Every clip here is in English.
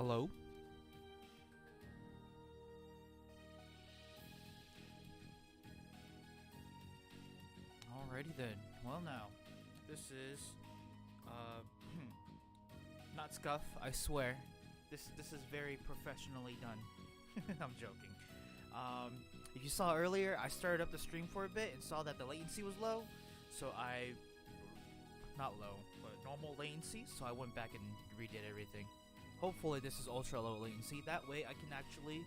Hello? Alrighty then. Well now, this is uh not scuff, I swear. This is very professionally done. I'm joking. If you saw earlier, I started up the stream for a bit and saw that the latency was low, so I not low, but normal latency, so I went back and redid everything. Hopefully this is ultra low latency, that way I can actually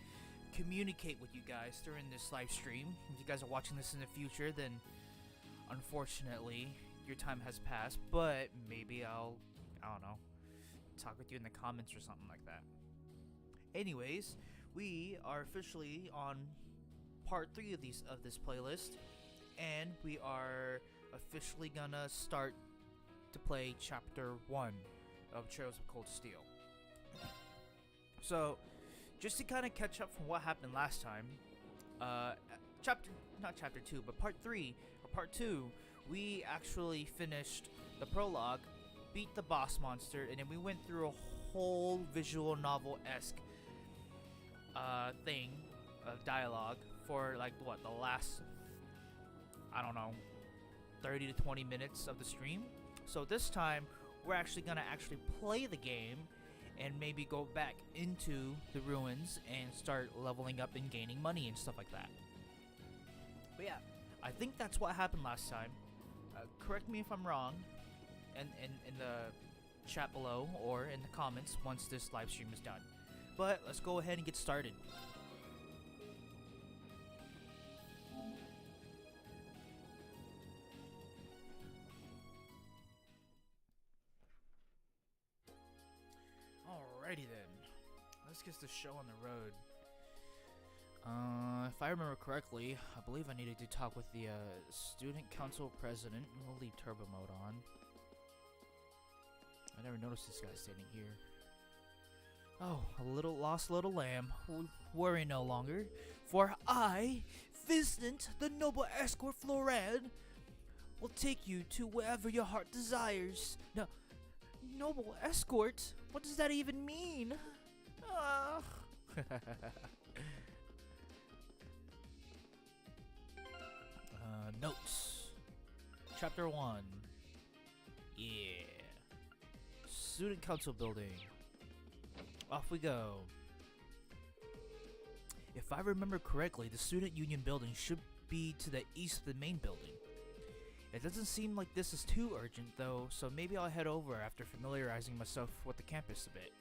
communicate with you guys during this live stream. If you guys are watching this in the future, then unfortunately your time has passed, but maybe I don't know, talk with you in the comments or something like that. Anyways, we are officially on part 3 of this playlist, and we are officially gonna start to play chapter 1 of Trails of Cold Steel. So, just to kind of catch up from what happened last time, not chapter 2, but part 3 or part 2, we actually finished the prologue, beat the boss monster, and then we went through a whole visual novel-esque thing of dialogue for like what, the last, I don't know, 30 to 20 minutes of the stream. So this time we're actually gonna play the game and maybe go back into the ruins and start leveling up and gaining money and stuff like that. But yeah, I think that's what happened last time. Correct me if I'm wrong in the chat below or in the comments once this live stream is done. But let's go ahead and get started. Alrighty then, let's get this show on the road. If I remember correctly, I believe I needed to talk with the student council president. We'll leave turbo mode on. I never noticed this guy standing here. Oh, a lost little lamb. Worry no longer, for I, Vincent, the noble escort Florade, will take you to wherever your heart desires. No, noble escort? What does that even mean? Notes. Chapter 1. Yeah. Student Council Building. Off we go. If I remember correctly, the Student Union Building should be to the east of the main building. It doesn't seem like this is too urgent though, so maybe I'll head over after familiarizing myself with the campus a bit.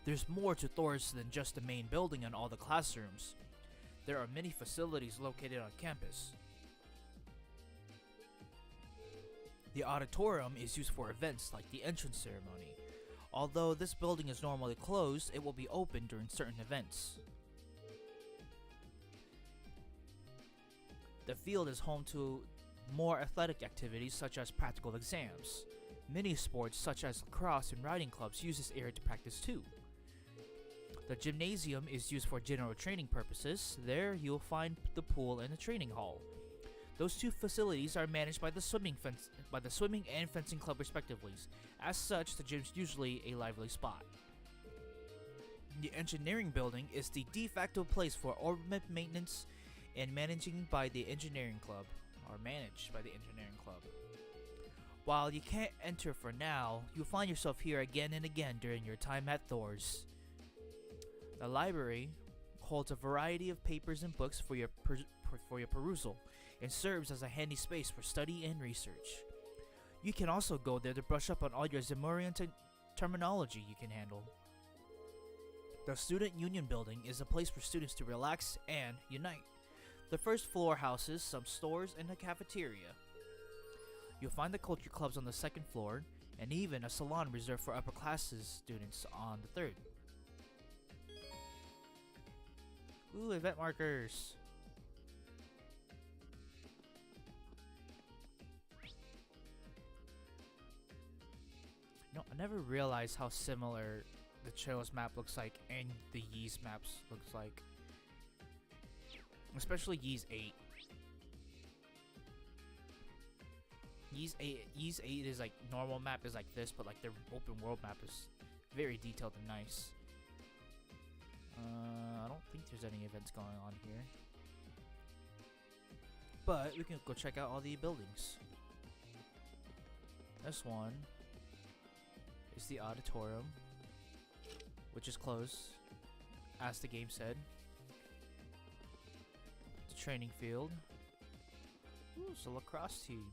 There's more to Thor's than just the main building and all the classrooms. There are many facilities located on campus. The auditorium is used for events like the entrance ceremony. Although this building is normally closed, it will be open during certain events. The field is home to more athletic activities such as practical exams. Many sports such as lacrosse and riding clubs use this area to practice too. The gymnasium is used for general training purposes. There you'll find the pool and the training hall. Those two facilities are managed by the swimming and fencing club respectively. As such, the gym's usually a lively spot. The engineering building is the de facto place for armament maintenance and managed by the engineering club. While you can't enter for now, you'll find yourself here again and again during your time at Thor's. The library holds a variety of papers and books for your perusal and serves as a handy space for study and research. You can also go there to brush up on all your Zemurian terminology you can handle. The Student Union Building is a place for students to relax and unite. The first floor houses some stores and a cafeteria. You'll find the culture clubs on the second floor, and even a salon reserved for upper classes students on the third. Ooh, event markers! No, I never realized how similar the Trails map looks like and the Ys maps looks like. Especially Ys 8. Ys 8 is like normal map is like this, but like their open world map is Very detailed and nice. I don't think there's any events going on here. But we can go check out all the buildings. This one is the auditorium, which is closed, as the game said. The training field. Ooh, it's a lacrosse team.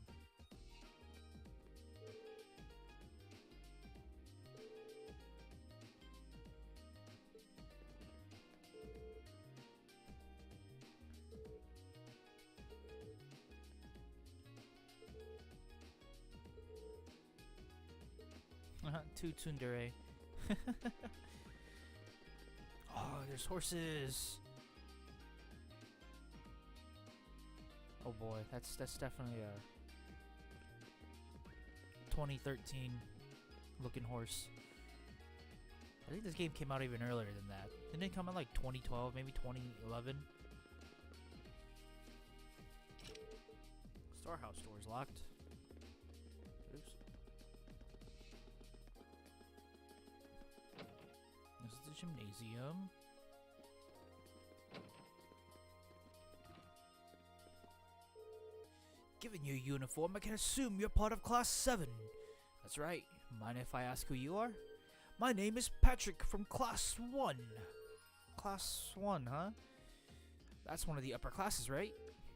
Two tsundere. Oh, there's horses. Oh boy, that's definitely a 2013 looking horse. I think this game came out even earlier than that. Didn't it come out like 2012, maybe 2011? Storehouse door's locked. Oops. This is the gymnasium. Given your uniform, I can assume you're part of Class 7. That's right. Mind if I ask who you are? My name is Patrick from Class 1. Class 1, huh? That's one of the upper classes, right?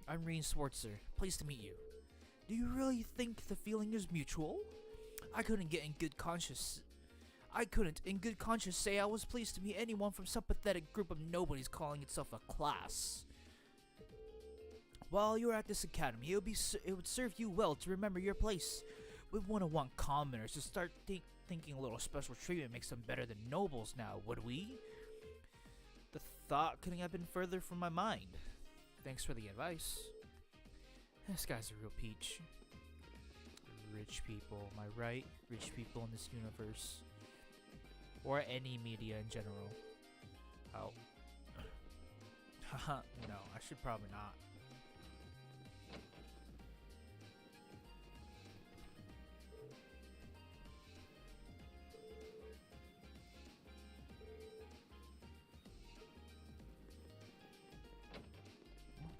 I'm Reen Swartzer. Pleased to meet you. Do you really think the feeling is mutual? I couldn't in good conscience say I was pleased to meet anyone from some pathetic group of nobodies calling itself a class. While you're at this academy, it would serve you well to remember your place. We wouldn't want commoners to start thinking a little special treatment makes them better than nobles now, would we? The thought couldn't have been further from my mind. Thanks for the advice. This guy's a real peach. Rich people, am I right? Rich people in this universe. Or any media in general. Oh. Haha, no, I should probably not.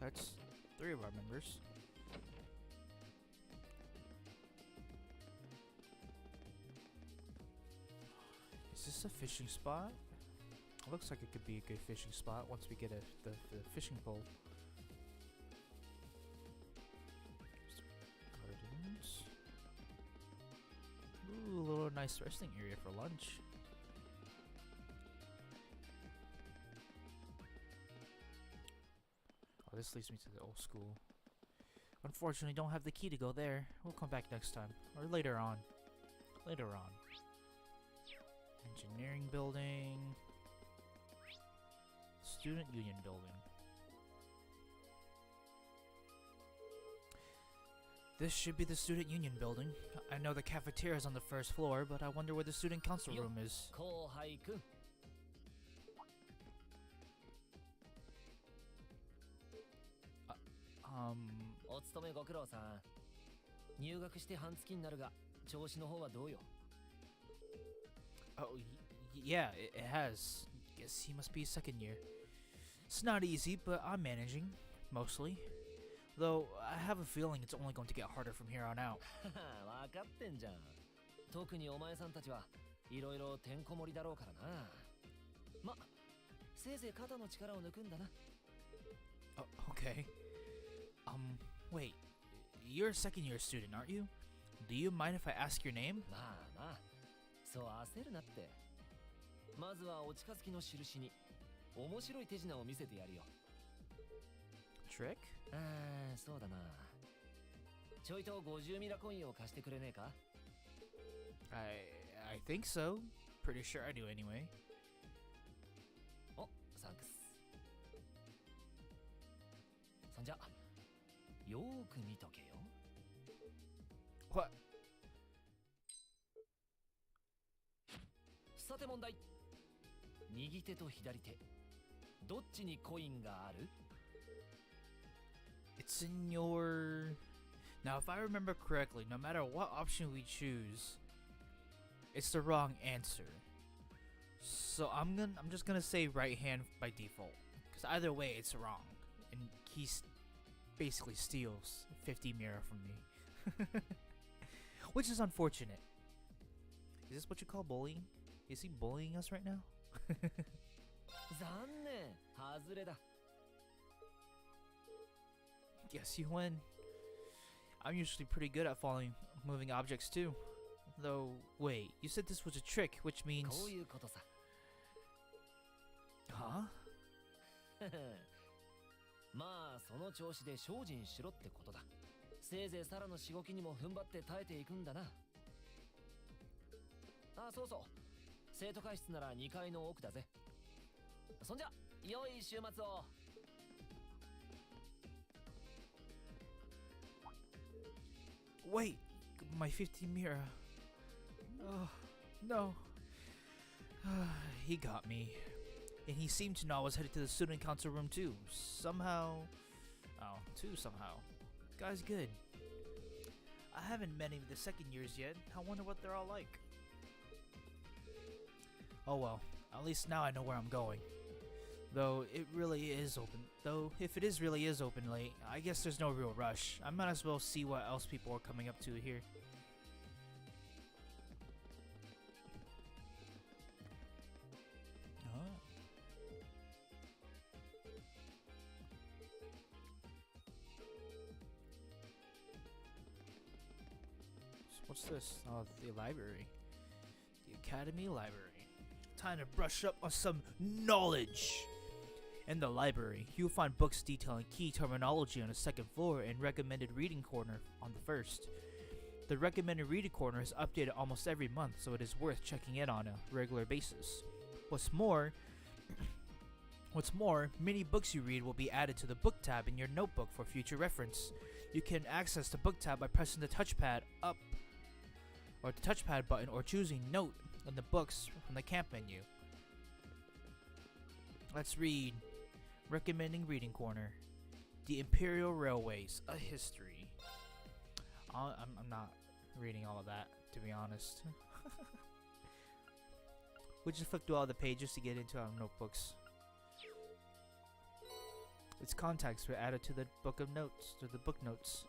That's 3 of our members. Is this a fishing spot? It looks like it could be a good fishing spot once we get the fishing pole. Gardens. Ooh, a little nice resting area for lunch. Oh, this leads me to the old school. Unfortunately, don't have the key to go there. We'll come back next time. Or later on. Later on. Engineering building. Student union building. This should be the student union building. I know the cafeteria is on the first floor, but I wonder where the student council room is. お勤めご苦労さん。入学して半月になるが、調子の方はどうよ? Oh, yeah, it has. Guess he must be second year. It's not easy, but I'm managing, mostly. Though, I have a feeling it's only going to get harder from here on out. わかってんじゃん。特にお前さんたちはいろいろてんこ盛りだろうからな。ま、せいぜい肩の力を抜くんだな。Oh, okay. Wait. You're a second year student, aren't you? Do you mind if I ask your name? まあまあ、そう焦るなって。まずはお近づきの印に面白い手品を見せてやるよ。Trick? ああ、そうだな。ちょいと50ミラコインを貸してくれねえか? I think so. Pretty sure I do anyway. お、サンクス。そんじゃ、よーく見とけよ。What? さて問題。右手と左手、どっちにコインがある? It's in your... Now, if I remember correctly, no matter what option we choose, it's the wrong answer. So I'm just gonna say right hand by default, because either way it's wrong, and he's basically steals 50 mira from me, which is unfortunate. Is this what you call bullying? Is he bullying us right now? 残念、外れだ。Guess you win. I'm usually pretty good at following moving objects too. Though, wait, you said this was a trick, which means... こういうことさ。Huh? まあその調子で精進しろってことだ。せいぜいサラのしごきにも踏ん張って耐えていくんだな。あ、そうそう。生徒会室なら2階の奥だぜ。そんじゃ、良い週末を。Wait, my 50 mira. Oh, no. He got me. And he seemed to know I was headed to the student council room too. Somehow. Somehow. Guy's good. I haven't met any of the second years yet. I wonder what they're all like. Oh well, at least now I know where I'm going. Though if it is really is open late, I guess there's no real rush. I might as well see what else people are coming up to here. What's this? Oh, the library. The Academy Library. Time to brush up on some knowledge! In the library, you'll find books detailing key terminology on the second floor and recommended reading corner on the first. The recommended reading corner is updated almost every month, so it is worth checking in on a regular basis. What's more, many books you read will be added to the book tab in your notebook for future reference. You can access the book tab by pressing the touchpad button or choosing Note in the books from the camp menu. Let's read. Recommending Reading Corner. The Imperial Railways, a History. I'm not reading all of that, to be honest. We just flip through all the pages to get into our notebooks. Its contacts were added to the book of notes, to the book notes.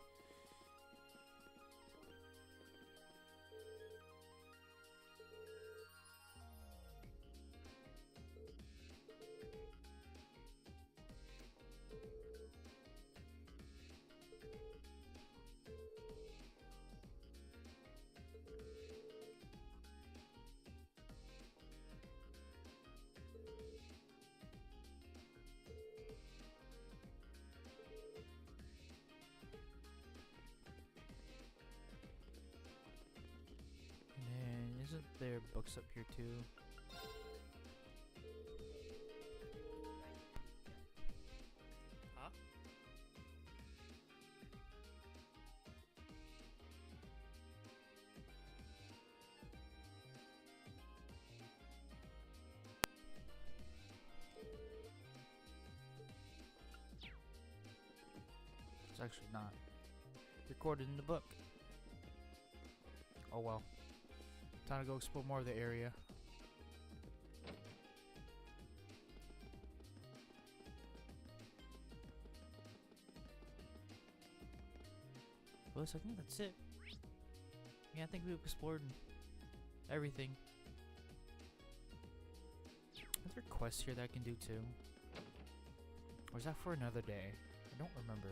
Isn't there books up here too? Huh? It's actually not recorded in the book. Oh well. Time to go explore more of the area. Well, I think that's it. Yeah, I think we've explored everything. Are there quests here that I can do too? Or is that for another day? I don't remember.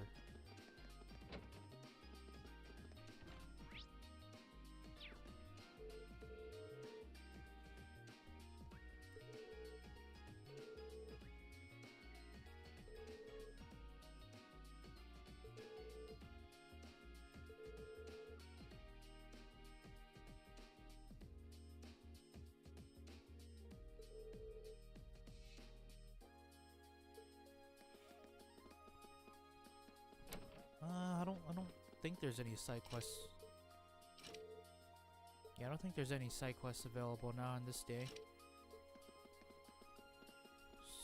I don't think there's any side quests. Yeah, I don't think there's any side quests available now on this day.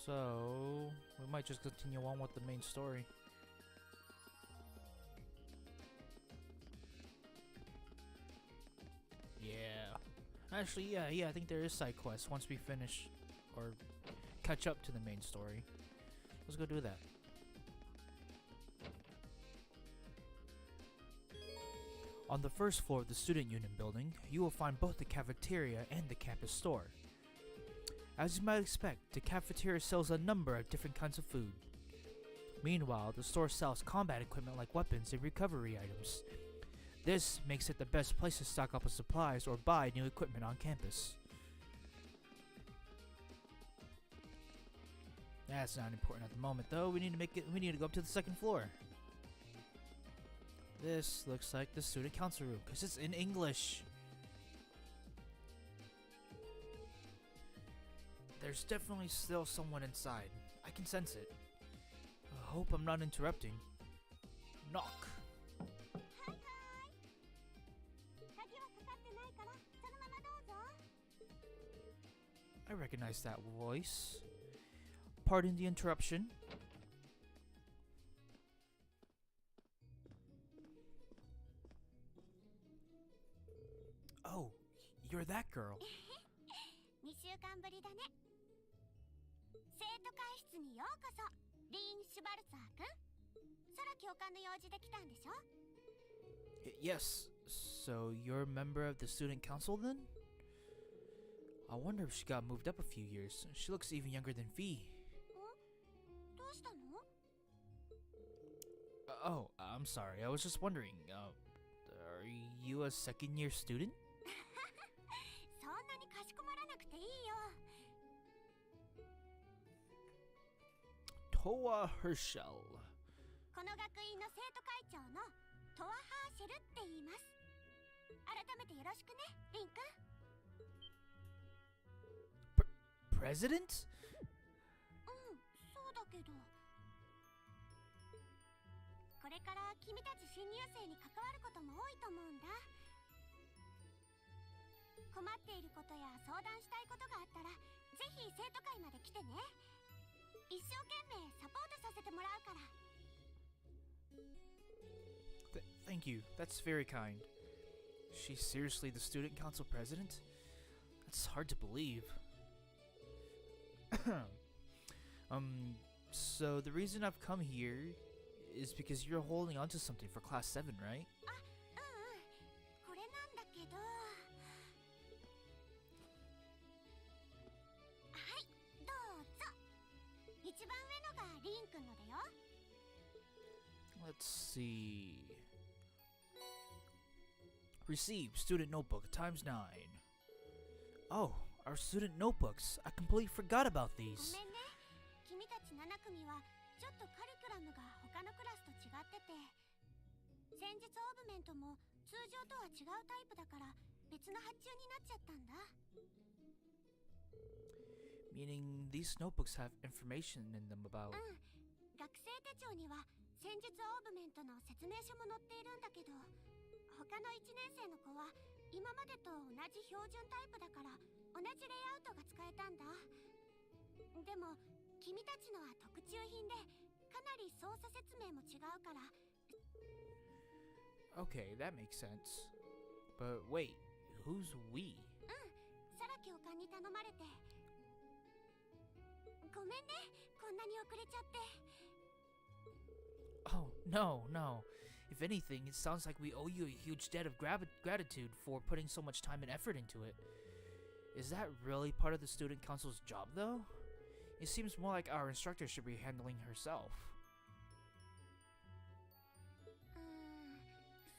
So we might just continue on with the main story. Yeah, Actually, yeah, I think there is side quests once we finish or catch up to the main story. Let's go do that. On the first floor of the Student Union building, you will find both the cafeteria and the campus store. As you might expect, the cafeteria sells a number of different kinds of food. Meanwhile, the store sells combat equipment like weapons and recovery items. This makes it the best place to stock up on supplies or buy new equipment on campus. That's not important at the moment, though. We need to go up to the second floor. This looks like the student council room because it's in English. There's definitely still someone inside. I can sense it. I hope I'm not interrupting. Knock. I recognize that voice. Pardon the interruption. Oh, you're that girl. 2週間ぶりだね。生徒会室にようこそ。リーン・シュバルツァー君。空教官の用事で来たんでしょ? Yes. So you're a member of the student council then? I wonder if she got moved up a few years. She looks even younger than Fee. どうしたの? Oh, I'm sorry. I was just wondering. Are you a second-year student? そんなにかしこまらなくていいよ。Toa Herschel. この学院の生徒会長のトア・ハーシェルって言います。改めてよろしくね、リン君。President? うん、そうだけど。これから君たち新入生に関わることも多いと思うんだ。困っていることや相談したいことがあったら、ぜひ生徒会まで来てね。一生懸命サポートさせてもらうから。Thank you. That's very kind. She's seriously the student council president? That's hard to believe. So the reason I've come here is because you're holding on to something for class 7, right? あ、うんうん。これなんだけど。はい、どうぞ。一番上のがリン君のだよ。Let's see. Receive student notebook times 9. Oh, our student notebooks. I completely forgot about ご these. めんね。君たち7組はちょっとカリキュラムが他のクラスと違ってて、戦術オーブメントも通常とは違うタイプだから別の発注になっちゃったんだ。Meaning these notebooks have information in them about. うん。学生手帳には戦術オーブメントの説明書も載っているんだけど、他の1年生の子は今までと同じ標準タイプだから同じレイアウトが使えたんだ。でも君たちのは特注品でかなり操作説明も違うから。 Okay, that makes sense. But wait, who's we? サラ教官に頼まれて。ごめんね、こんなに遅れちゃって。 Oh, no. If anything, it sounds like we owe you a huge debt of gratitude for putting so much time and effort into it. Is that really part of the student council's job, though? It seems more like our instructor should be handling herself.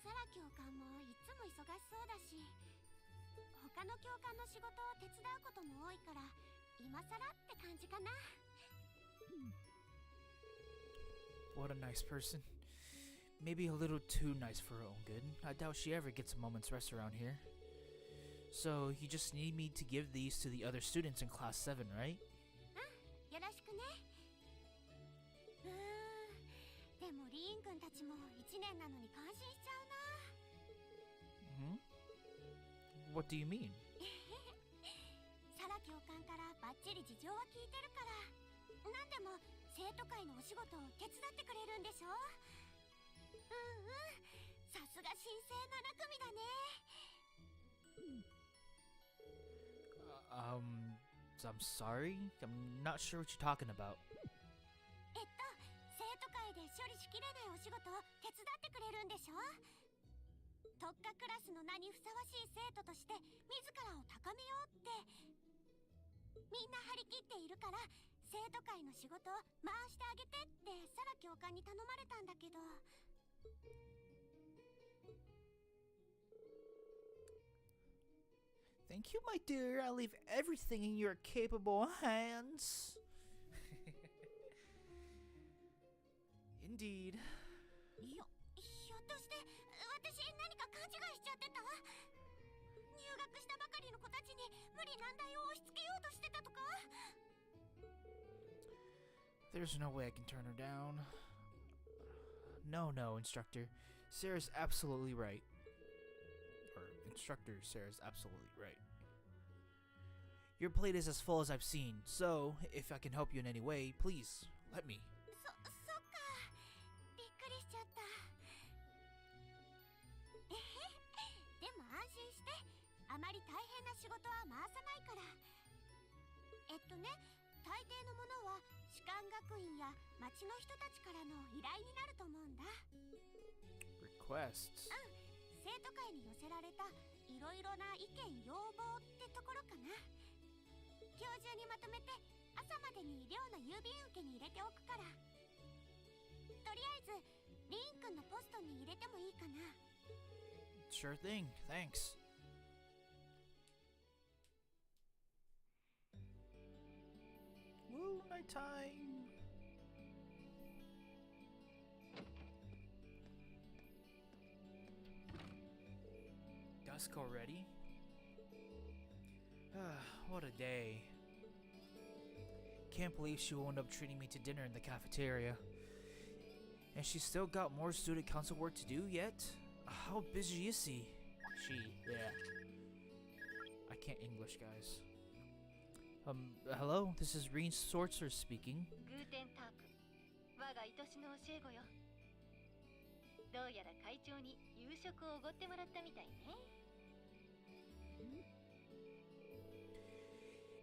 サラ教官もいつも忙しそうだし、他の教官の仕事を手伝うことも多いから、今更って感じかな。 What a nice person. Maybe a little too nice for her own good. I doubt she ever gets a moment's rest around here. So, you just need me to give these to the other students in class 7, right? よろしくね。でもリーン君たちも1年なのに感心しちゃうな。What do you mean? サラ教官からバッチリ事情は聞いてるから、なんでも生徒会のお仕事を手伝ってくれるんでしょ。さすが新生7組だね。I'm sorry? I'm not sure what you're talking about. 生徒会で処理しきれないお仕事を手伝ってくれるんでしょ？特化クラスの名にふさわしい生徒として自らを高めようってみんな張り切っているから、生徒会の仕事を回してあげてってサラ教官に頼まれたんだけど。Thank you, my dear. I leave everything in your capable hands. Indeed. ひょっとして私何か勘違いしちゃってた？入学したばかりの子たちに無理難題を押し付けようとしてたとか？ There's no way I can turn her down. No, instructor. Sarah's absolutely right. Or, instructor Sarah's absolutely right. Your plate is as full as I've seen, so if I can help you in any way, please, let me. そっか。びっくりしちゃった。でも安心して。あまり大変な仕事は回さないから。大抵のものは士官学院や町の人たちからの依頼になると思うんだ。Requests? 生徒会に寄せられたいろいろな意見要望ってところかな。今日中にまとめて朝までに寮の郵便受けに入れておくから。とりあえずリーン君のポストに入れてもいいかな？ Sure thing, thanks. Woo, nighttime. Dusk already? What a day. Can't believe she will end up treating me to dinner in the cafeteria. And she's still got more student council work to do yet? How busy is she? Yeah. I can't English, guys. Hello? This is Reen Sorcerer speaking. グーテンターク、我が愛しの教え子よ。どうやら会長に夕食をおごってもらったみたいね。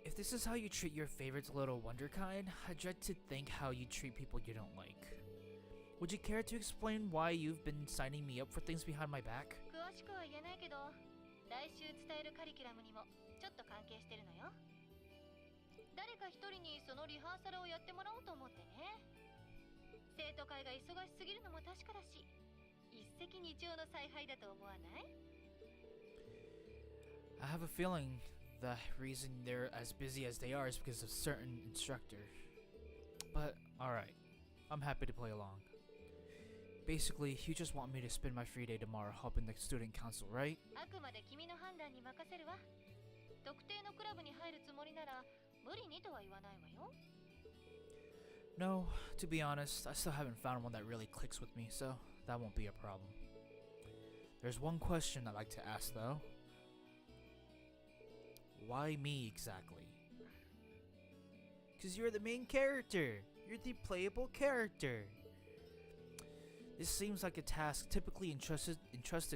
If this is how you treat your favorite little wonderkind, I dread to think how you treat people you don't like. Would you care to explain why you've been signing me up for things behind my back? 詳しくは言えないけど、来週伝えるカリキュラムにもちょっと関係してるのよ。誰か一人にそのリハーサルをやってもらおうと思ってね。生徒会が忙しすぎるのも確かだし、一石二鳥の采配だと思わない？ I have a feeling the reason they're as busy as they are is because of certain instructor. But, alright. I'm happy to play along. Basically, you just want me to spend my free day tomorrow helping the student council, right? あくまで君の判断に任せるわ。特定のクラブに入るつもりなら無理にとは言わないわよ。No, to be honest, I still haven't found one that really clicks with me, so that won't be a problem. There's one question I'd like to ask, though. Why me exactly? Because you're the main character. You're the playable character. This seems like a task typically entrusted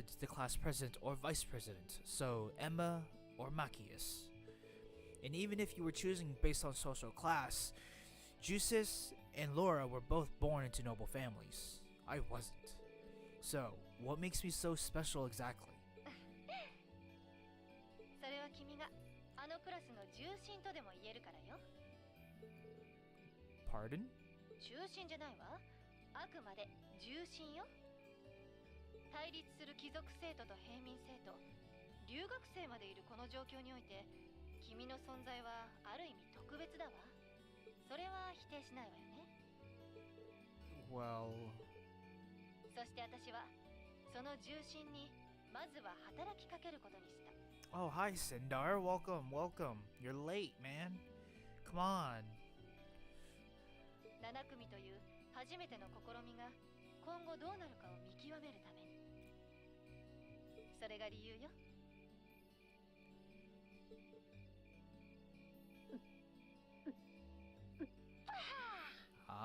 to the class president or vice president, so Emma or Machias. And even if you were choosing based on social class, Jusis and Laura were both born into noble families. I wasn't. So, what makes me so special exactly? それは君があのクラスの重心とでも言えるからよ。Pardon? 中心じゃないわ。あくまで重心よ。対立する貴族生徒と平民生徒、留学生までいるこの状況において、君の存在はある意味特別だわ。それは否定しないわよね。Well... そして私はその重心にまずは働きかけることにした。Oh, hi, Sindar. Welcome. You're late, man. Come on. 7組という初めての試みが今後どうなるかを見極めるために。それが理由よ。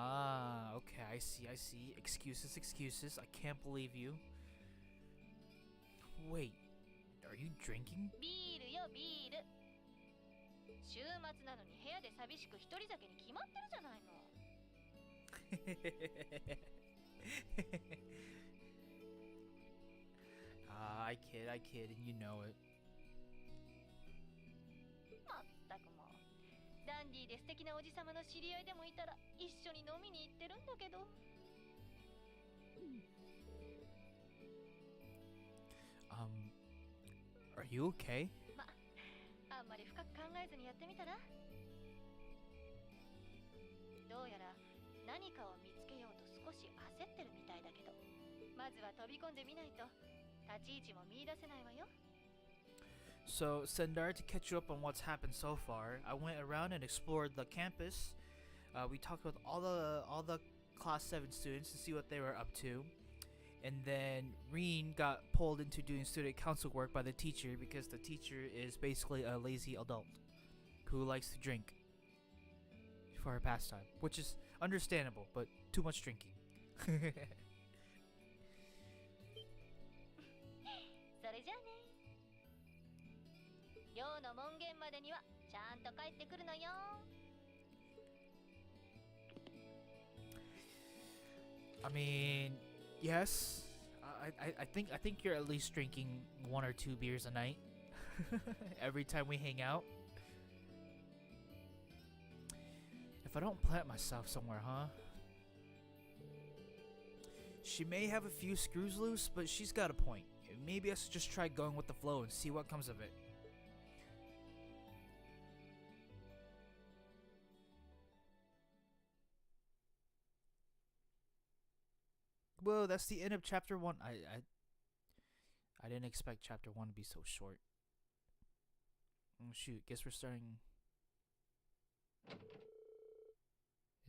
Ah, okay, I see. Excuses. I can't believe you. Wait, are you drinking? ビールよ、ビール。週末なのに部屋で寂しく一人酒に決まってるじゃないの。I kid, and you know it. まったくもう。ダンディーで素敵なおじさまの知り合いでもいたら一緒に飲みに行ってるんだけど。Are you okay? ま、あんまり深く考えずにやってみたら。どうやら何かを見つけようと少し焦ってるみたいだけど、まずは飛び込んでみないと立ち位置も見出せないわよ。So, Sendar, to catch you up on what's happened so far, I went around and explored the campus. We talked with all the Class 7 students to see what they were up to. And then Reen got pulled into doing student council work by the teacher because the teacher is basically a lazy adult who likes to drink for her pastime, which is understandable, but too much drinking. それじゃあね。寮の門限までにはちゃんと帰ってくるのよ。I mean, yes. I think you're at least drinking 1 or 2 beers a night every time we hang out. If I don't plant myself somewhere, huh? She may have a few screws loose, but she's got a point. Maybe I should just try going with the flow and see what comes of it. Whoa, that's the end of chapter 1. I didn't expect chapter 1 to be so short. Oh, shoot, guess we're starting.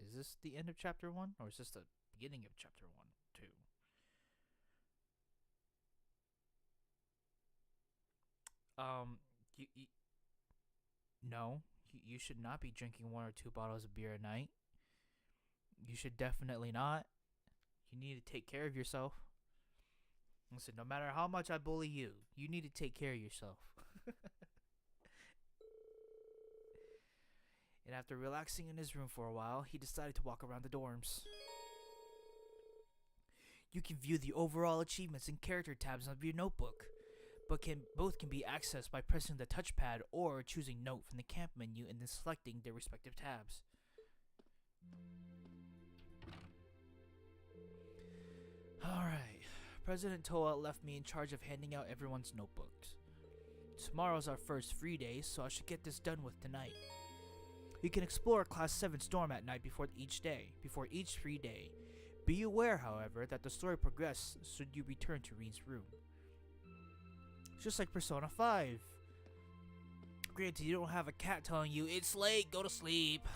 Is this the end of chapter 1, or is this the beginning of chapter 1 too? No, you should not be drinking 1 or 2 bottles of beer a night. You should definitely not. You need to take care of yourself. Listen, no matter how much I bully you, you need to take care of yourself. And after relaxing in his room for a while, he decided to walk around the dorms. You can view the overall achievements and character tabs of your notebook, but both can be accessed by pressing the touchpad or choosing Note from the camp menu and then selecting their respective tabs. Alright, President Toa left me in charge of handing out everyone's notebooks. Tomorrow's our first free day, so I should get this done with tonight. You can explore Class 7's dorm at night before each free day. Be aware, however, that the story progresses should you return to Reen's room. Just like Persona 5. Granted, you don't have a cat telling you, it's late, go to sleep.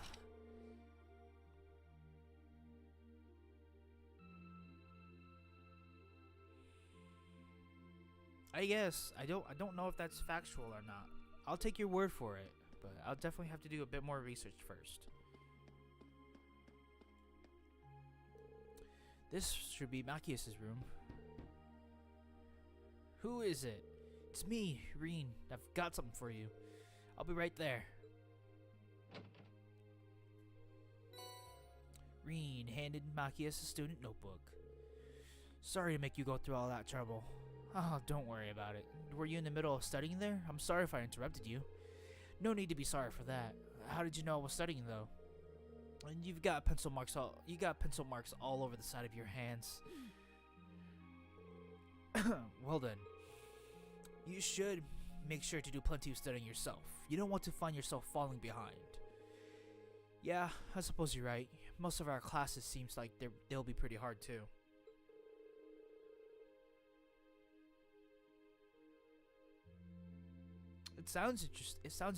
I guess. I don't know if that's factual or not. I'll take your word for it, but I'll definitely have to do a bit more research first. This should be Machias's room. Who is it? It's me, Reen. I've got something for you. I'll be right there. Reen handed Machias a student notebook. Sorry to make you go through all that trouble. Oh, don't worry about it. Were you in the middle of studying there? I'm sorry if I interrupted you. No need to be sorry for that. How did you know I was studying though? And you got pencil marks all over the side of your hands. Well then. You should make sure to do plenty of studying yourself. You don't want to find yourself falling behind. Yeah, I suppose you're right. Most of our classes seems like they'll be pretty hard too. It sounds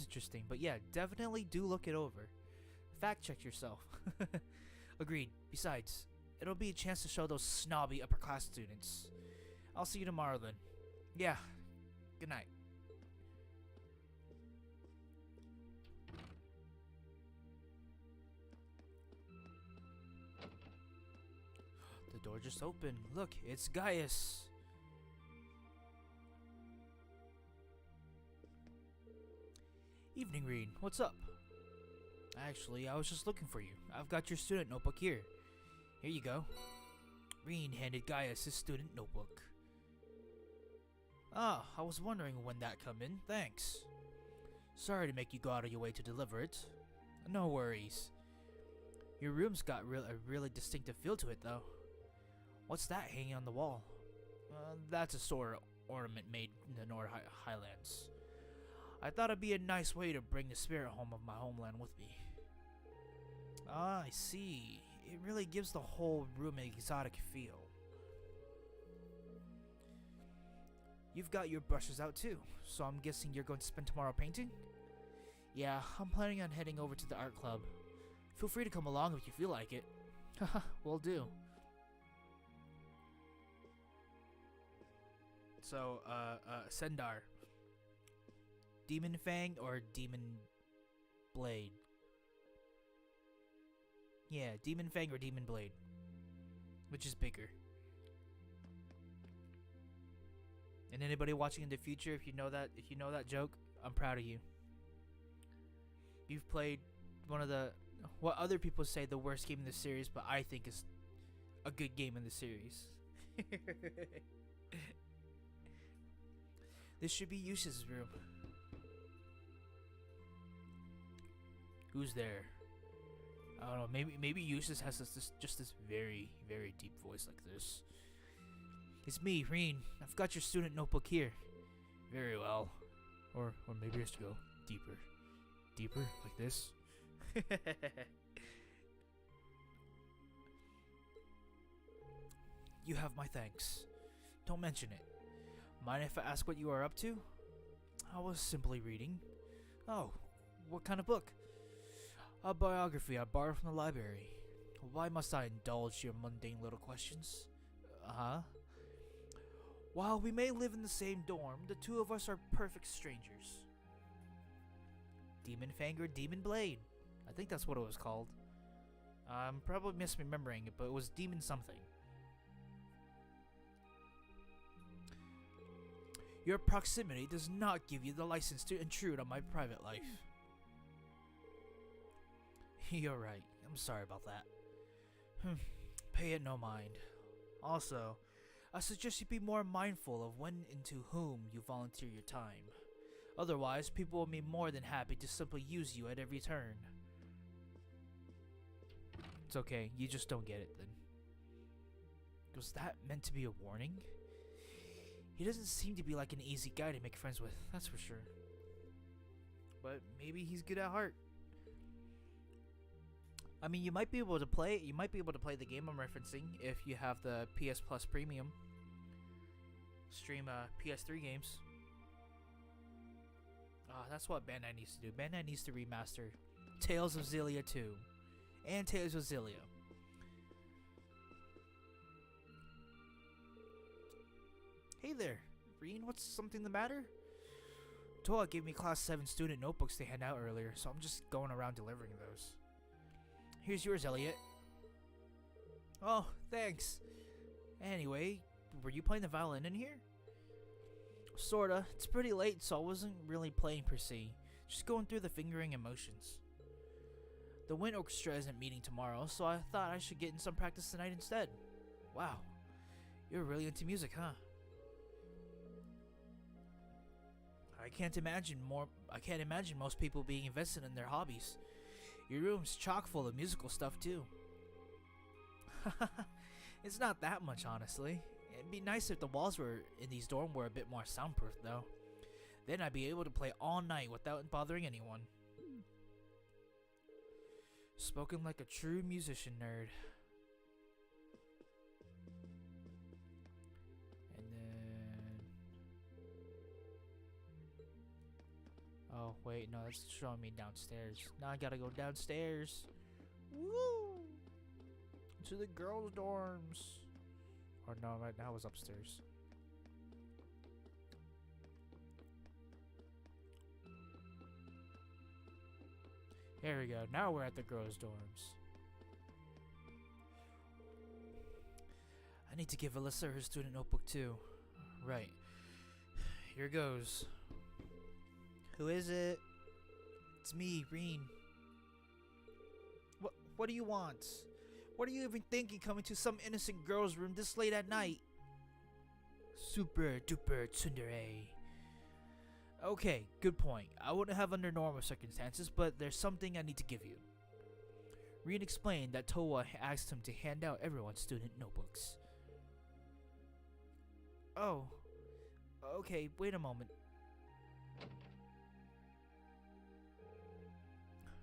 interesting, but yeah, definitely do look it over. Fact check yourself. Agreed. Besides, it'll be a chance to show those snobby upper class students. I'll see you tomorrow then. Yeah. Good night. The door just opened. Look, it's Gaius. Evening, Reed. What's up? Actually, I was just looking for you. I've got your student notebook here. Here you go. Reed handed Gaius his student notebook. Ah, I was wondering when that come in. Thanks. Sorry to make you go out of your way to deliver it. No worries. Your room's got a really distinctive feel to it, though. What's that hanging on the wall? That's a sword ornament made in the North Highlands. I thought it'd be a nice way to bring the spirit home of my homeland with me. Ah, I see. It really gives the whole room an exotic feel. You've got your brushes out too, so I'm guessing you're going to spend tomorrow painting? Yeah, I'm planning on heading over to the art club. Feel free to come along if you feel like it. Haha, will do. So, Sendar. Demon Fang or Demon Blade? Yeah, Demon Fang or Demon Blade. Which is bigger? And anybody watching in the future, if you know that joke, I'm proud of you. You've played one of the, what other people say, the worst game in the series, but I think is a good game in the series. This should be Yusha's room. Who's there? I don't know. Maybe Yusha has just this very, very deep voice like this. It's me, Reen. I've got your student notebook here. Very well. Or maybe I should go deeper. Deeper? Like this? You have my thanks. Don't mention it. Mind if I ask what you are up to? I was simply reading. Oh, what kind of book? A biography I borrowed from the library. Why must I indulge your mundane little questions? Uh-huh. While we may live in the same dorm, the two of us are perfect strangers. Demon Fang or Demon Blade? I think that's what it was called. I'm probably misremembering it, but it was Demon something. Your proximity does not give you the license to intrude on my private life. You're right. I'm sorry about that. Pay it no mind. Also, I suggest you be more mindful of when and to whom you volunteer your time. Otherwise, people will be more than happy to simply use you at every turn. It's okay, you just don't get it then. Was that meant to be a warning? He doesn't seem to be like an easy guy to make friends with, that's for sure. But maybe he's good at heart. I mean, you might be able to play the game I'm referencing if you have the PS Plus Premium. Stream PS3 games. That's what Bandai needs to do. Bandai needs to remaster Tales of Xillia 2 and Tales of Xillia. Hey there, Reen, what's something the matter? Toa gave me Class 7 student notebooks they hand out earlier, so I'm just going around delivering those. Here's yours, Elliot. Oh, thanks. Anyway, were you playing the violin in here? Sorta. It's pretty late, so I wasn't really playing per se. Just going through the fingering and motions. The wind orchestra isn't meeting tomorrow, so I thought I should get in some practice tonight instead. Wow. You're really into music, huh? I can't imagine most people being invested in their hobbies. Your room's chock full of musical stuff too. It's not that much, honestly. It'd be nice if the walls in these dorms were a bit more soundproof, though. Then I'd be able to play all night without bothering anyone. Spoken like a true musician nerd. And then... Oh, wait, no, that's showing me downstairs. Now I gotta go downstairs. Woo! To the girls' dorms. Or no, right now it's upstairs. There we go. Now we're at the girls' dorms. I need to give Alyssa her student notebook too. Right. Here goes. Who is it? It's me, Reen. What do you want? What are you even thinking coming to some innocent girl's room this late at night? Super duper tsundere. Okay, good point. I wouldn't have under normal circumstances, but there's something I need to give you. Reen explained that Towa asked him to hand out everyone's student notebooks. Oh, okay, wait a moment.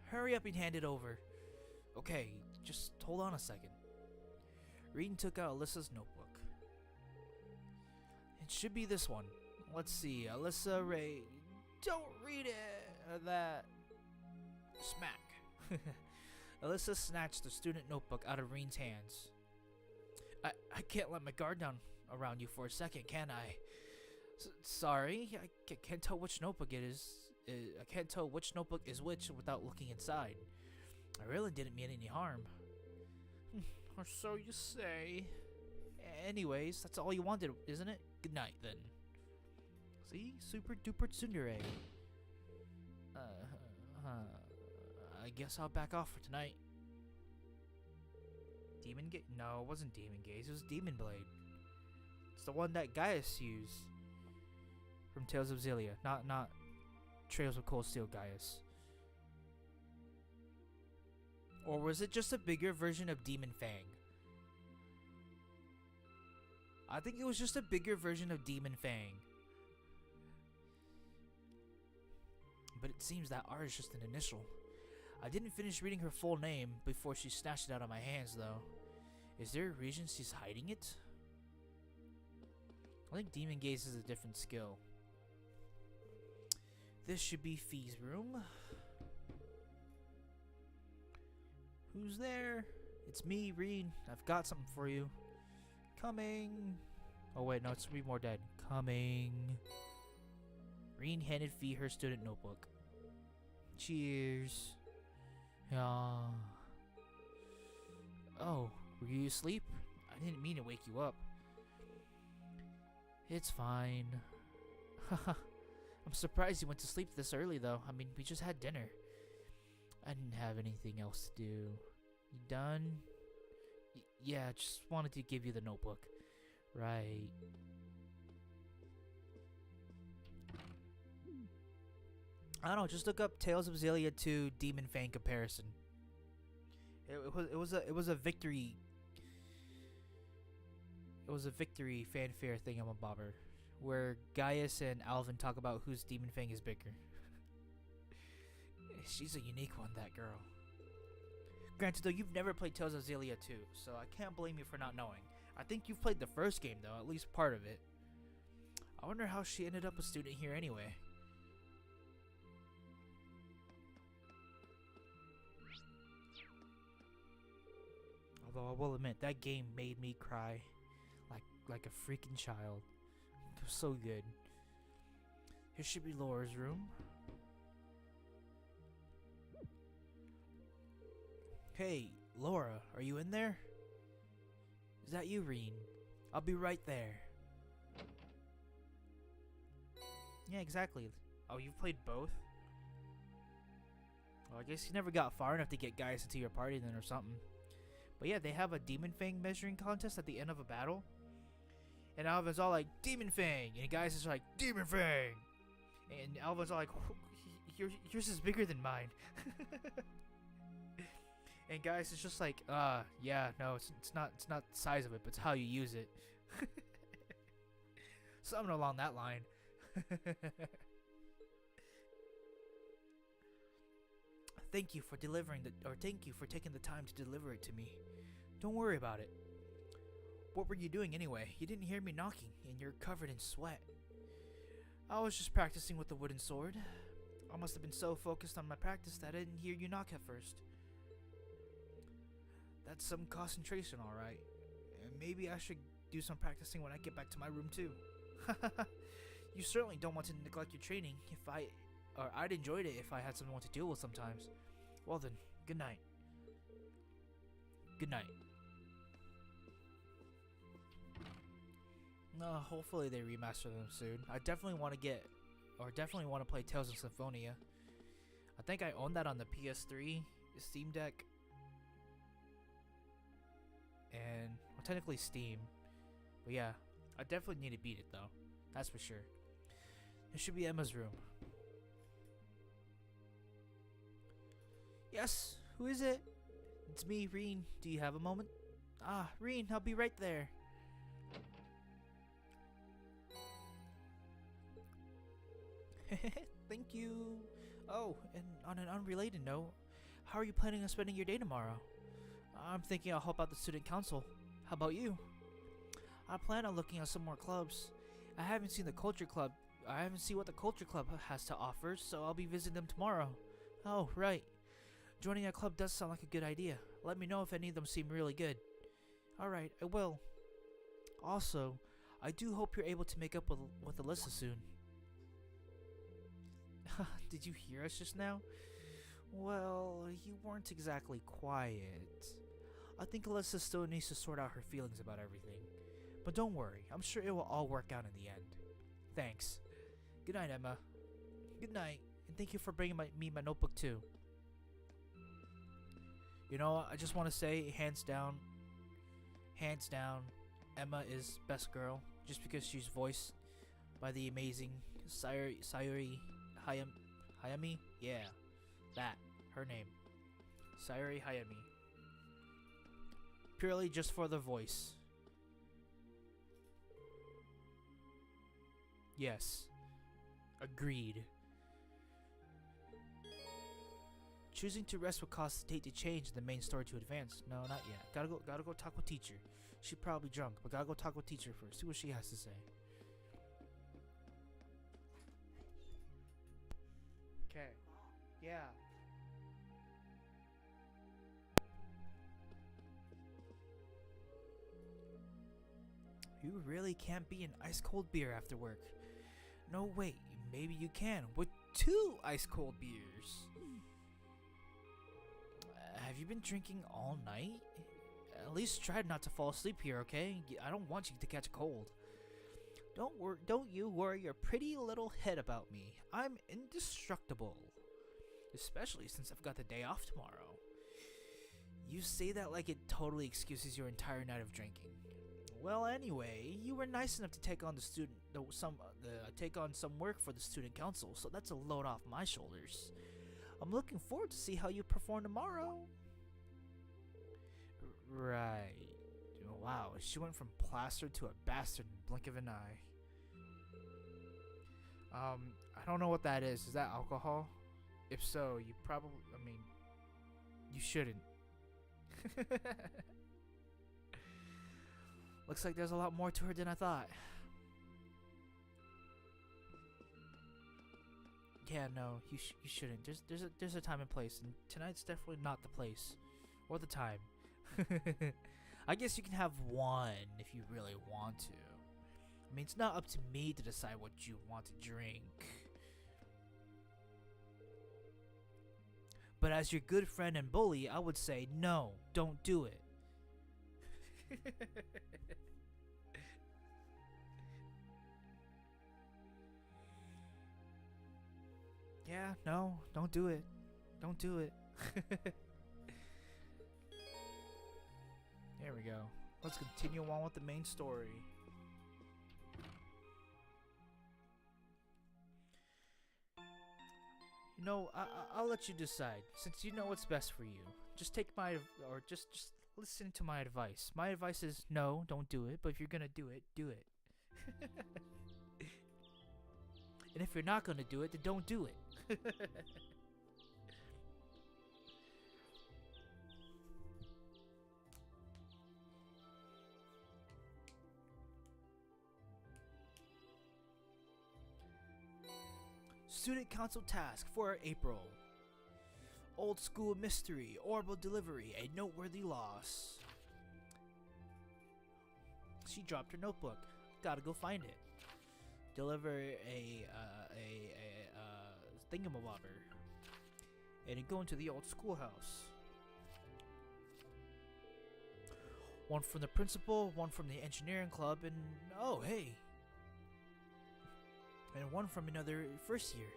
Hurry up and hand it over. Okay, just hold on a second. Reen took out Alyssa's notebook. It should be this one. Let's see, Alyssa Ray. Don't read it! That. Smack. Alyssa snatched the student notebook out of Reen's hands. I can't let my guard down around you for a second, can I? Sorry, I can't tell which notebook it is. I can't tell which notebook is which without looking inside. I really didn't mean any harm. Or so you say. Anyways, that's all you wanted, isn't it? Good night, then. See? Super duper tsundere. I guess I'll back off for tonight. Demon Gaze? No, it wasn't Demon Gaze. It was Demon Blade. It's the one that Gaius used from Tales of Xillia. Not Trails of Cold Steel Gaius. Or was it just a bigger version of Demon Fang? I think it was just a bigger version of Demon Fang. But it seems that R is just an initial. I didn't finish reading her full name before she snatched it out of my hands, though. Is there a reason she's hiding it? I think Demon Gaze is a different skill. This should be Fee's room. Who's there? It's me, Reen. I've got something for you. Coming. Oh wait, no, it's Read More Dead. Coming. Reen handed Fee her student notebook. Cheers. Yeah. Oh, were you asleep? I didn't mean to wake you up. It's fine. Haha. I'm surprised you went to sleep this early, though. I mean, we just had dinner. I didn't have anything else to do. You done? Yeah, just wanted to give you the notebook. Right. I don't know, just look up Tales of Xillia 2 Demon Fang comparison. It was a victory. It was a victory fanfare thingamabobber, where Gaius and Alvin talk about whose Demon Fang is bigger. She's a unique one, that girl. Granted, though, you've never played Tales of Xillia 2, so I can't blame you for not knowing. I think you've played the first game, though, at least part of it. I wonder how she ended up a student here anyway. Although I will admit, that game made me cry like a freaking child. It was so good. Here should be Laura's room. Hey, Laura, are you in there? Is that you, Reen? I'll be right there. Yeah, exactly. Oh, you've played both? Well, I guess you never got far enough to get guys into your party then or something. But yeah, they have a Demon Fang measuring contest at the end of a battle. And Alvin's all like, Demon Fang! And guys is like, Demon Fang! And Alvin's all like, yours is bigger than mine. And guys is just like, yeah, no, it's not the size of it, but it's how you use it. Something along that line. Thank you for taking the time to deliver it to me. Don't worry about it. What were you doing anyway? You didn't hear me knocking, and you're covered in sweat. I was just practicing with the wooden sword. I must have been so focused on my practice that I didn't hear you knock at first. That's some concentration, alright. And maybe I should do some practicing when I get back to my room too. You certainly don't want to neglect your training. I'd enjoyed it if I had someone to deal with sometimes. Well then, good night. Good night. No, hopefully they remaster them soon. I definitely want to play Tales of Symphonia. I think I own that on the PS3 Steam Deck. And, well, technically Steam. But yeah, I definitely need to beat it though. That's for sure. It should be Emma's room. Yes, who is it? It's me, Reen. Do you have a moment? Ah, Reen, I'll be right there. Thank you. Oh, and on an unrelated note, how are you planning on spending your day tomorrow? I'm thinking I'll help out the student council. How about you? I plan on looking at some more clubs. I haven't seen what the culture club has to offer, so I'll be visiting them tomorrow. Oh, right. Joining a club does sound like a good idea. Let me know if any of them seem really good. Alright, I will. Also, I do hope you're able to make up with Alyssa soon. Did you hear us just now? Well, you weren't exactly quiet. I think Alyssa still needs to sort out her feelings about everything. But don't worry, I'm sure it will all work out in the end. Thanks. Good night, Emma. Good night, and thank you for bringing me my notebook too. You know, I just want to say, hands down, Emma is best girl, just because she's voiced by the amazing Sayuri Hayami? Yeah, that, her name. Sayuri Hayami. Purely just for the voice. Yes. Agreed. Choosing to rest would cause the date to change and the main story to advance. No, not yet. Gotta go talk with teacher. She's probably drunk, but gotta go talk with teacher first. See what she has to say. Okay. Yeah. You really can't be an ice cold beer after work. No, wait. Maybe you can with 2 ice cold beers. Have you been drinking all night? At least try not to fall asleep here, okay? I don't want you to catch a cold. Don't you worry your pretty little head about me. I'm indestructible. Especially since I've got the day off tomorrow. You say that like it totally excuses your entire night of drinking. Well, anyway, you were nice enough to take on take on some work for the student council, so that's a load off my shoulders. I'm looking forward to see how you perform tomorrow. Right. Wow, she went from plaster to a bastard in the blink of an eye. I don't know what that is. Is that alcohol? If so, you shouldn't. Looks like there's a lot more to her than I thought. Yeah, no, you shouldn't. There's a time and place, and tonight's definitely not the place or the time. I guess you can have one if you really want to. I mean, it's not up to me to decide what you want to drink. But as your good friend and bully, I would say no, don't do it. Yeah, no, don't do it. Don't do it. There we go. Let's continue on with the main story. You know, I'll let you decide, since you know what's best for you. Just just listen to my advice. My advice is no, don't do it. But if you're gonna do it, do it. And if you're not gonna do it, then don't do it. Student Council task for April. Old school mystery, orbital delivery, a noteworthy loss. She dropped her notebook. Gotta go find it. Deliver a thingamabobber. And then go into the old schoolhouse. One from the principal, one from the engineering club, and oh hey. And one from another first year.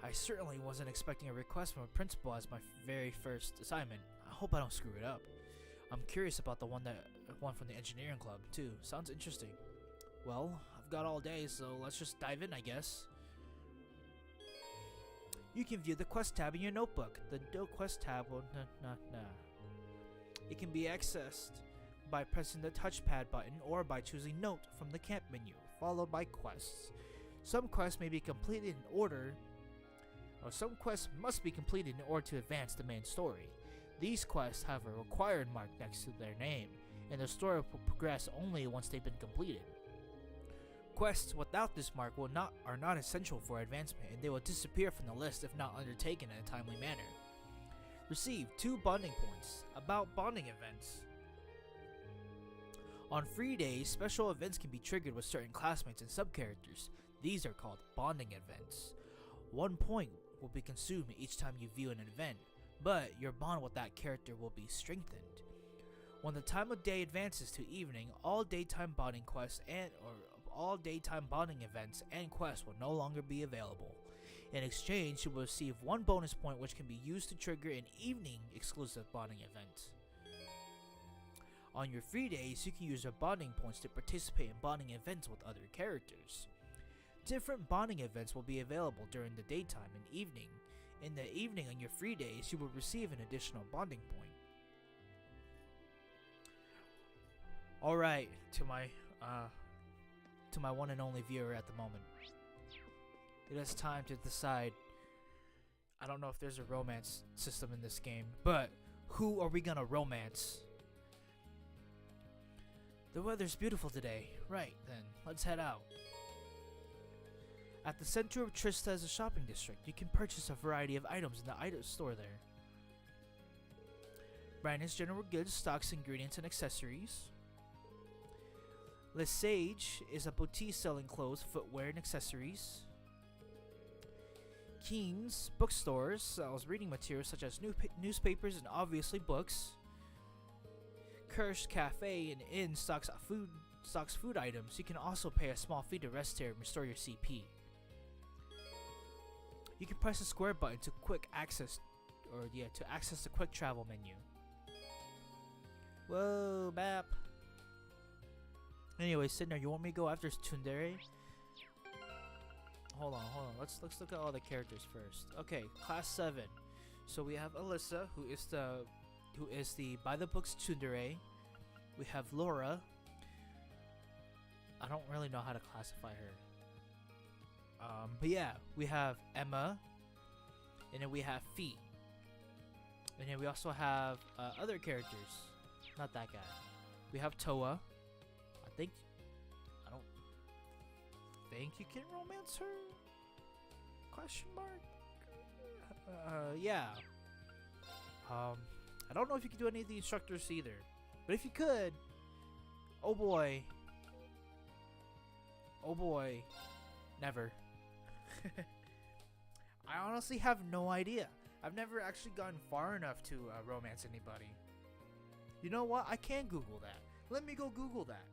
I certainly wasn't expecting a request from a principal as my very first assignment. I hope I don't screw it up. I'm curious about the one from the engineering club too. Sounds interesting. Well, I've got all day, so let's just dive in, I guess. You can view the quest tab in your notebook. The quest tab will It can be accessed by pressing the touchpad button or by choosing Note from the camp menu, followed by quests. Some quests may be completed in order, or some quests must be completed in order to advance the main story. These quests have a required mark next to their name, and the story will progress only once they've been completed. Quests without this mark are not essential for advancement, and they will disappear from the list if not undertaken in a timely manner. Receive 2 bonding points. About bonding events. On free days, special events can be triggered with certain classmates and sub-characters. These are called bonding events. 1 point will be consumed each time you view an event, but your bond with that character will be strengthened. When the time of day advances to evening, all daytime bonding quests all daytime bonding events and quests will no longer be available. In exchange, you will receive 1 bonus point which can be used to trigger an evening exclusive bonding event. On your free days, you can use your bonding points to participate in bonding events with other characters. Different bonding events will be available during the daytime and evening. In the evening on your free days, you will receive an additional bonding point. Alright, to my one and only viewer at the moment. It is time to decide. I don't know if there's a romance system in this game, but who are we gonna romance? The weather's beautiful today. Right, then, let's head out. At the center of Trista is a shopping district. You can purchase a variety of items in the item store there. Brandon's General Goods stocks ingredients and accessories. Le Sage is a boutique selling clothes, footwear, and accessories. Keen's Bookstores sells reading materials such as newspapers and obviously books. Kirsch Cafe and Inn stocks food items. You can also pay a small fee to rest here and restore your CP. You can press the square button to access the quick travel menu. Whoa, map. Anyway, Sidner, you want me to go after Tsundere? Hold on. Let's look at all the characters first. Okay, class 7. So we have Alyssa, who is the by the books Tsundere. We have Laura. I don't really know how to classify her. But yeah, we have Emma, and then we have Fee, and then we also have other characters. Not that guy. We have Toa. I don't think you can romance her? Question mark? Yeah. I don't know if you can do any of the instructors either. But if you could, oh boy. Oh boy. Never. I honestly have no idea. I've never actually gotten far enough to romance anybody. You know what? I can Google that. Let me go Google that.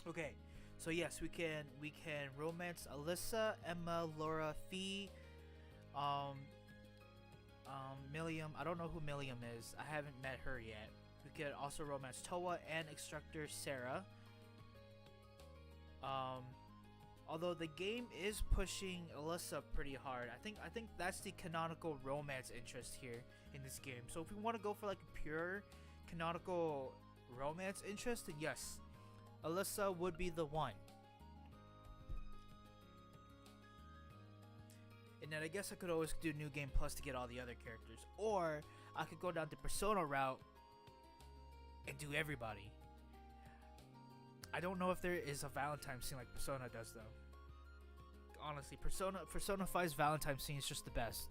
Okay, so yes, we can romance Alyssa, Emma, Laura, Fee, Milliam. I don't know who Milliam is. I haven't met her yet. We could also romance Toa and instructor Sarah. Although the game is pushing Alyssa pretty hard. I think that's the canonical romance interest here in this game. So if we want to go for like a pure canonical romance interest, then yes, Alyssa would be the one. And then I guess I could always do New Game Plus to get all the other characters. Or I could go down the Persona route and do everybody. I don't know if there is a Valentine scene like Persona does though. Honestly, Persona 5's Valentine scene is just the best.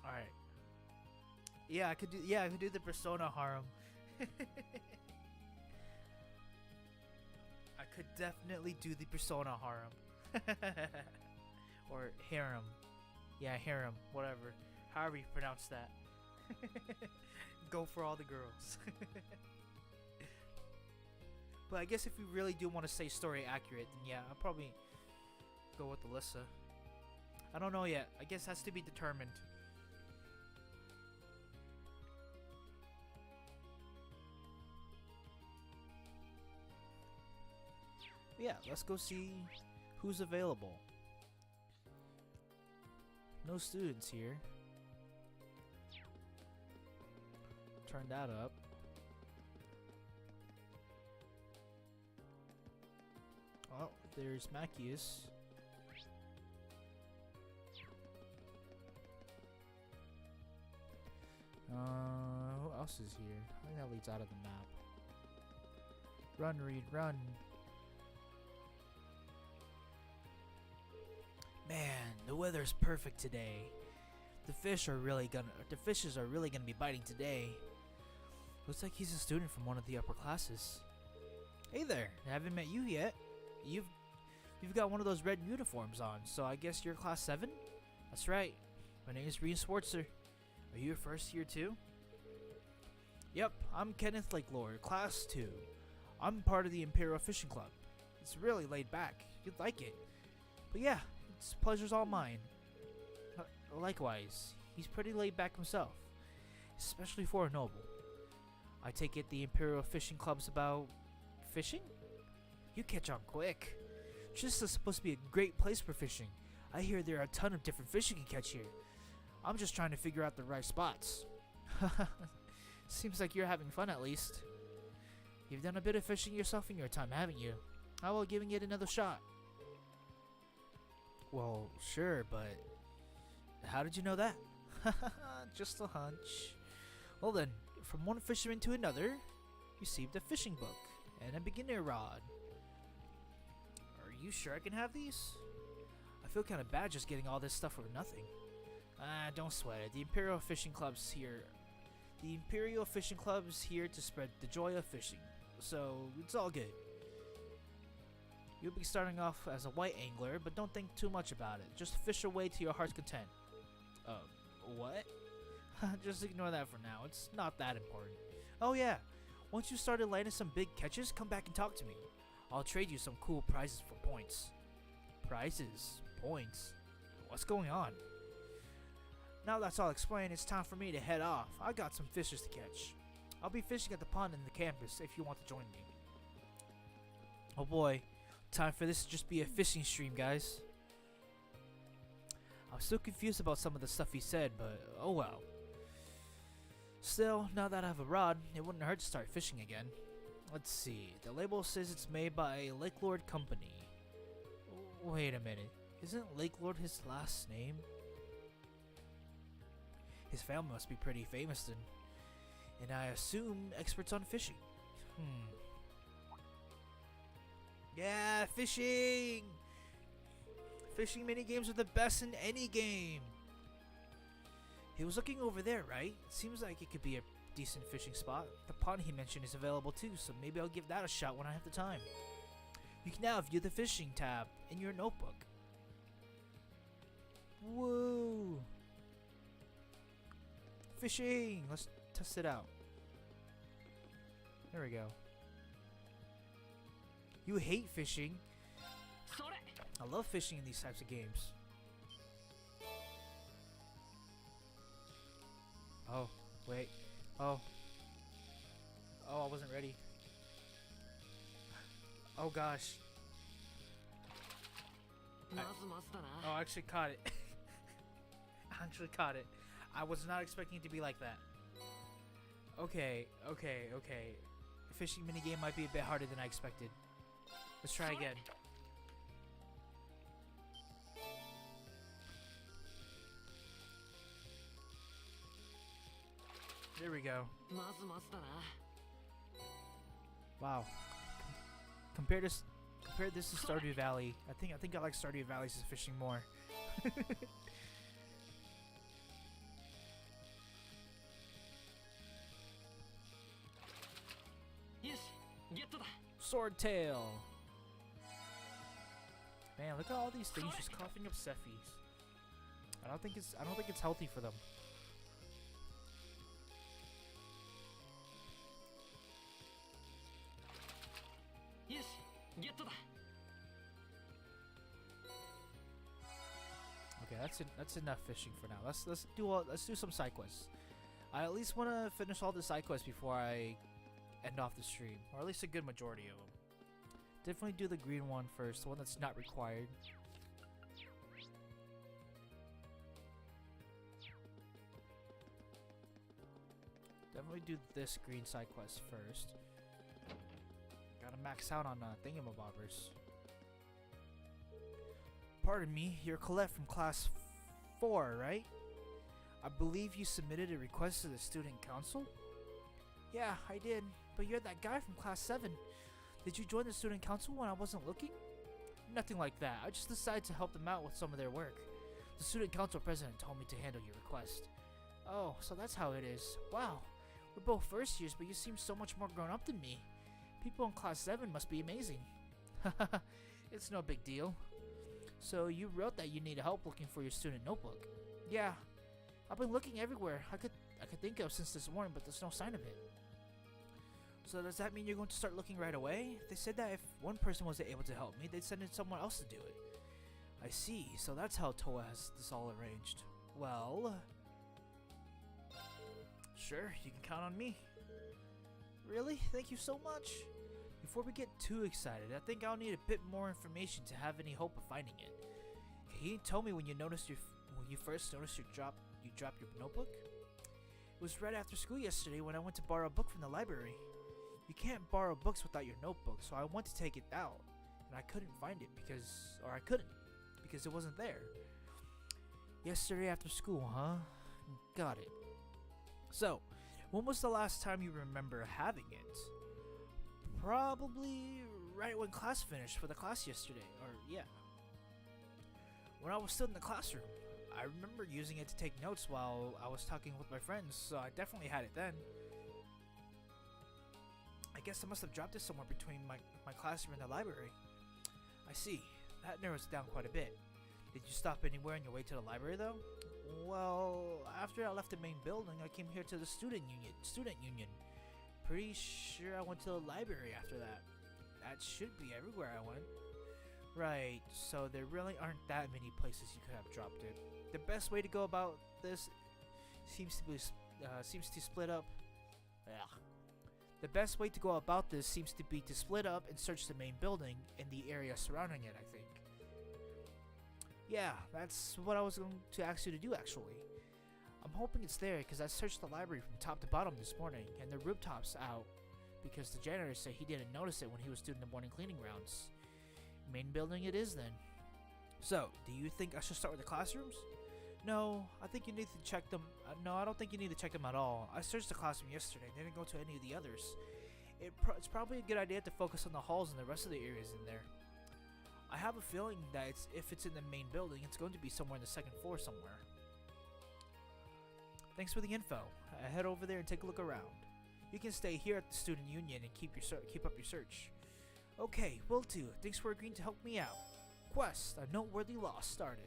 All right. Yeah, I could do the Persona harem. I could definitely do the Persona harem. Or harem. Yeah, harem, whatever. However you pronounce that. Go for all the girls. But I guess if we really do want to say story accurate, then yeah, I'll probably go with Alyssa. I don't know yet. I guess it has to be determined. Yeah, let's go see who's available. No students here. Turn that up. Oh, there's Macius. Who else is here? I think that leads out of the map. Run, Reed, run. Man, the weather's perfect today. The fishes are really gonna be biting today. Looks like he's a student from one of the upper classes. Hey there, I haven't met you yet. You've got one of those red uniforms on, so I guess you're class 7? That's right. My name is Reed Swartzer. Are you a first year too? Yep, I'm Kenneth Lakelord, class 2. I'm part of the Imperial Fishing Club. It's really laid back. You'd like it. But yeah, it's pleasure's all mine. Likewise, he's pretty laid back himself, especially for a noble. I take it the Imperial Fishing Club's about fishing? You catch on quick. This is supposed to be a great place for fishing. I hear there are a ton of different fish you can catch here. I'm just trying to figure out the right spots. Seems like you're having fun at least. You've done a bit of fishing yourself in your time, haven't you? How about giving it another shot? Well, sure, but how did you know that? Just a hunch. Well then, from one fisherman to another, received a fishing book and a beginner rod. Are you sure I can have these? I feel kind of bad just getting all this stuff for nothing. Don't sweat it. The Imperial Fishing Club's here to spread the joy of fishing, so it's all good. You'll be starting off as a white angler, but don't think too much about it. Just fish away to your heart's content. What? Just ignore that for now. It's not that important. Oh yeah, once you started landing some big catches, come back and talk to me. I'll trade you some cool prizes for points. Prizes? Points? What's going on? Now that's all explained, it's time for me to head off. I got some fishes to catch. I'll be fishing at the pond in the campus if you want to join me. Oh boy, time for this to just be a fishing stream, guys. I'm still confused about some of the stuff he said, but oh well. Still, now that I have a rod, it wouldn't hurt to start fishing again. Let's see, the label says it's made by Lakelord Company. Wait a minute, isn't Lakelord his last name? His family must be pretty famous then, and I assume experts on fishing. Yeah, fishing! Fishing minigames are the best in any game. He was looking over there, right? Seems like it could be a decent fishing spot. The pond he mentioned is available too, so maybe I'll give that a shot when I have the time. You can now view the fishing tab in your notebook. Whoa! Fishing! Let's test it out. There we go. You hate fishing. I love fishing in these types of games. Oh, wait. Oh, I wasn't ready. Oh gosh. I actually caught it. I actually caught it. I was not expecting it to be like that. Okay. The fishing minigame might be a bit harder than I expected. Let's try again. There we go. まずまずだな。 Wow. Compare this to Stardew Valley. I think I like Stardew Valley's fishing more. よし、ゲットだ。 Swordtail. Man, look at all these things just coughing up Cephis. I don't think it's healthy for them. よし、ゲットだ。 Okay, that's enough fishing for now. Let's do some side quests. I at least want to finish all the side quests before I end off the stream, or at least a good majority of them. Definitely do the green one first, the one that's not required. Definitely do this green side quest first. Gotta max out on thingamabobbers. Pardon me, you're Colette from class 4, right? I believe you submitted a request to the student council? Yeah, I did, but you're that guy from class 7. Did you join the student council when I wasn't looking? Nothing like that, I just decided to help them out with some of their work. The student council president told me to handle your request. Oh, so that's how it is. Wow, we're both first years, but you seem so much more grown up than me. People in class 7 must be amazing. Haha, it's no big deal. So you wrote that you need help looking for your student notebook. Yeah, I've been looking everywhere I could think of since this morning, but there's no sign of it. So does that mean you're going to start looking right away? They said that if one person wasn't able to help me, they'd send in someone else to do it. I see, so that's how Toa has this all arranged. Well, sure, you can count on me. Really? Thank you so much. Before we get too excited, I think I'll need a bit more information to have any hope of finding it. Can you tell me when you first noticed you dropped your notebook? It was right after school yesterday when I went to borrow a book from the library. You can't borrow books without your notebook, so I went to take it out, and I couldn't find it because it wasn't there. Yesterday after school, huh? Got it. So, when was the last time you remember having it? Probably right when class finished for the class yesterday, or yeah. When I was still in the classroom. I remember using it to take notes while I was talking with my friends, so I definitely had it then. I guess I must have dropped it somewhere between my classroom and the library. I see. That narrows it down quite a bit. Did you stop anywhere on your way to the library though? Well, after I left the main building, I came here to the student union. Pretty sure I went to the library after that. That should be everywhere I went. Right, so there really aren't that many places you could have dropped it. The best way to go about this seems to split up. Ugh. The best way to go about this seems to be to split up and search the main building and the area surrounding it, I think. Yeah, that's what I was going to ask you to do actually. I'm hoping it's there because I searched the library from top to bottom this morning and the rooftop's out because the janitor said he didn't notice it when he was doing the morning cleaning rounds. Main building it is then. So, do you think I should start with the classrooms? No, I think you need to check them. No, I don't think you need to check them at all. I searched the classroom yesterday and didn't go to any of the others. It's probably a good idea to focus on the halls and the rest of the areas in there. I have a feeling that if it's in the main building, it's going to be somewhere in the second floor somewhere. Thanks for the info. Head over there and take a look around. You can stay here at the student union and keep up your search. Okay, will do. Thanks for agreeing to help me out. Quest: A Noteworthy Loss started.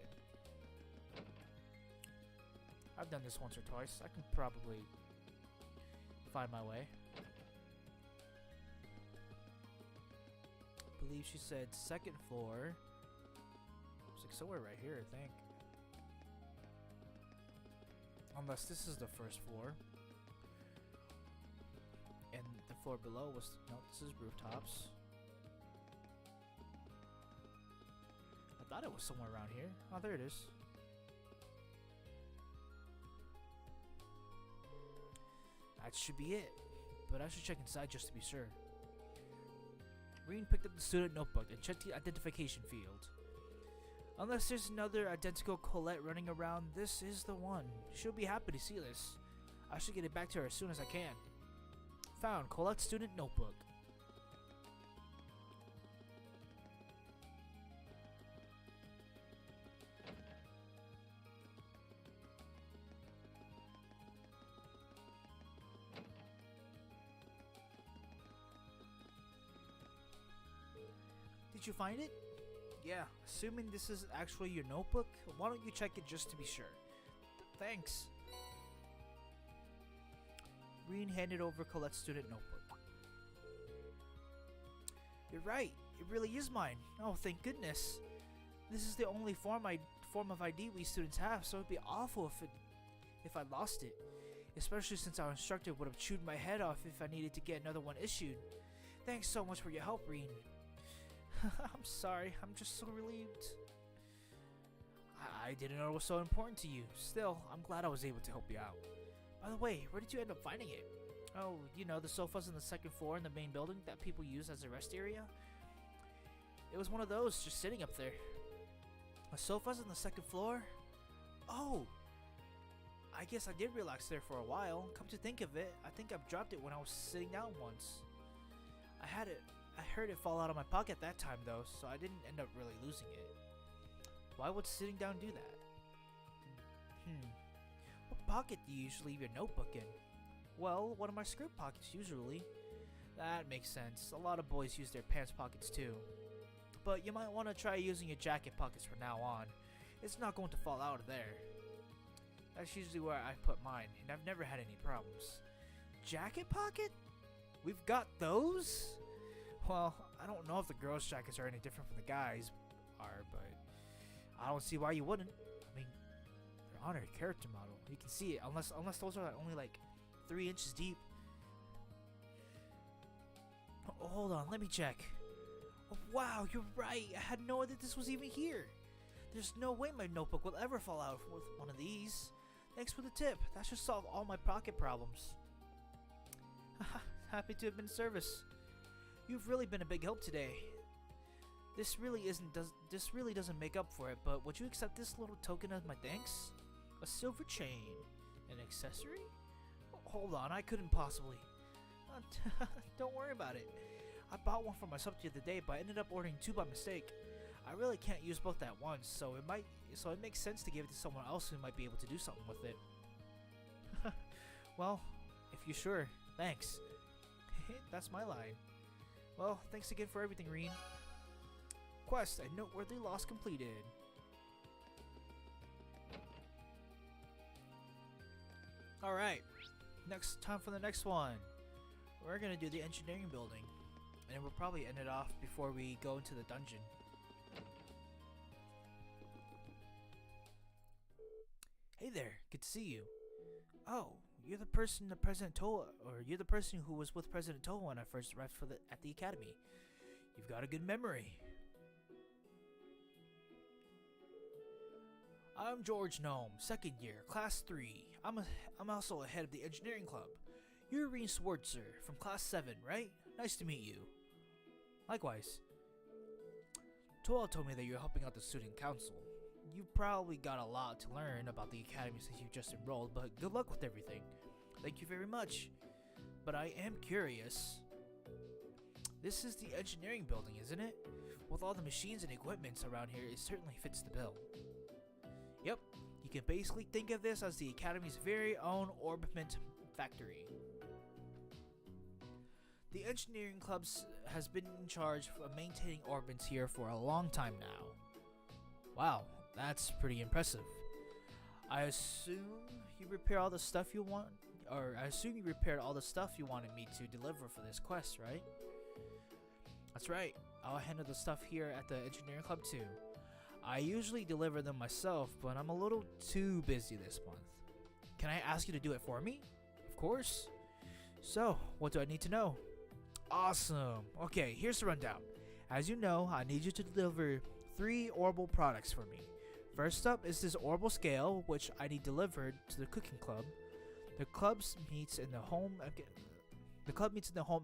I've done this once or twice. I can probably find my way. I believe she said second floor. It's like somewhere right here, I think. Unless this is the first floor. And the floor below was... No, this is rooftops. I thought it was somewhere around here. Oh, there it is. That should be it. But I should check inside just to be sure. Reen picked up the student notebook and checked the identification field. Unless there's another identical Colette running around, this is the one. She'll be happy to see this. I should get it back to her as soon as I can. Found. Collect student notebook. Did you find it? Yeah, assuming this is actually your notebook, why don't you check it just to be sure? Thanks. Reen handed over Colette's student notebook. You're right, it really is mine. Oh, thank goodness. This is the only form of ID we students have, so it'd be awful if I lost it. Especially since our instructor would have chewed my head off if I needed to get another one issued. Thanks so much for your help, Reen. I'm sorry, I'm just so relieved. I didn't know it was so important to you. Still, I'm glad I was able to help you out. By the way, where did you end up finding it? Oh, you know, the sofas on the second floor in the main building that people use as a rest area? It was one of those, just sitting up there. The sofas on the second floor? Oh! I guess I did relax there for a while. Come to think of it, I think I dropped it when I was sitting down once. I heard it fall out of my pocket that time though, so I didn't end up really losing it. Why would sitting down do that? What pocket do you usually leave your notebook in? Well, one of my skirt pockets usually. That makes sense. A lot of boys use their pants pockets too. But you might want to try using your jacket pockets from now on. It's not going to fall out of there. That's usually where I put mine, and I've never had any problems. Jacket pocket? We've got those? Well, I don't know if the girls' jackets are any different from the guys' are, but I don't see why you wouldn't. I mean, they're on a character model. You can see it, unless those are only like 3 inches deep. Oh, hold on, let me check. Oh, wow, you're right. I had no idea this was even here. There's no way my notebook will ever fall out with one of these. Thanks for the tip. That should solve all my pocket problems. Happy to have been of service. You've really been a big help today. This really doesn't make up for it, but would you accept this little token as my thanks? A silver chain. An accessory? Hold on, I couldn't possibly. Don't worry about it. I bought one for myself the other day, but I ended up ordering 2 by mistake. I really can't use both at once, so it makes sense to give it to someone else who might be able to do something with it. Well, if you're sure, thanks. That's my line. Well, thanks again for everything, Reen. Quest, a noteworthy loss completed. Alright, time for the next one. We're gonna do the engineering building, and we'll probably end it off before we go into the dungeon. Hey there, good to see you. Oh, you're the person you're the person who was with President Toho when I first arrived at the academy. You've got a good memory. I'm George Gnome, 2nd year, class 3. I'm also a head of the engineering club. You're Reen Swartzer from class 7, right? Nice to meet you. Likewise. Toa told me that you're helping out the student council. You've probably got a lot to learn about the academy since you just enrolled, but good luck with everything. Thank you very much. But I am curious. This is the engineering building, isn't it? With all the machines and equipment around here, it certainly fits the bill. Yep, you can basically think of this as the academy's very own orbiment factory. The engineering club has been in charge of maintaining orbits here for a long time now. Wow, that's pretty impressive. I assume you repaired all the stuff you wanted me to deliver for this quest, right? That's right. I'll handle the stuff here at the engineering club too. I usually deliver them myself, but I'm a little too busy this month. Can I ask you to do it for me? Of course. So, what do I need to know? Awesome. Okay, here's the rundown. As you know, I need you to deliver 3 orbital products for me. First up is this orbital scale, which I need delivered to the cooking club. The club meets in the home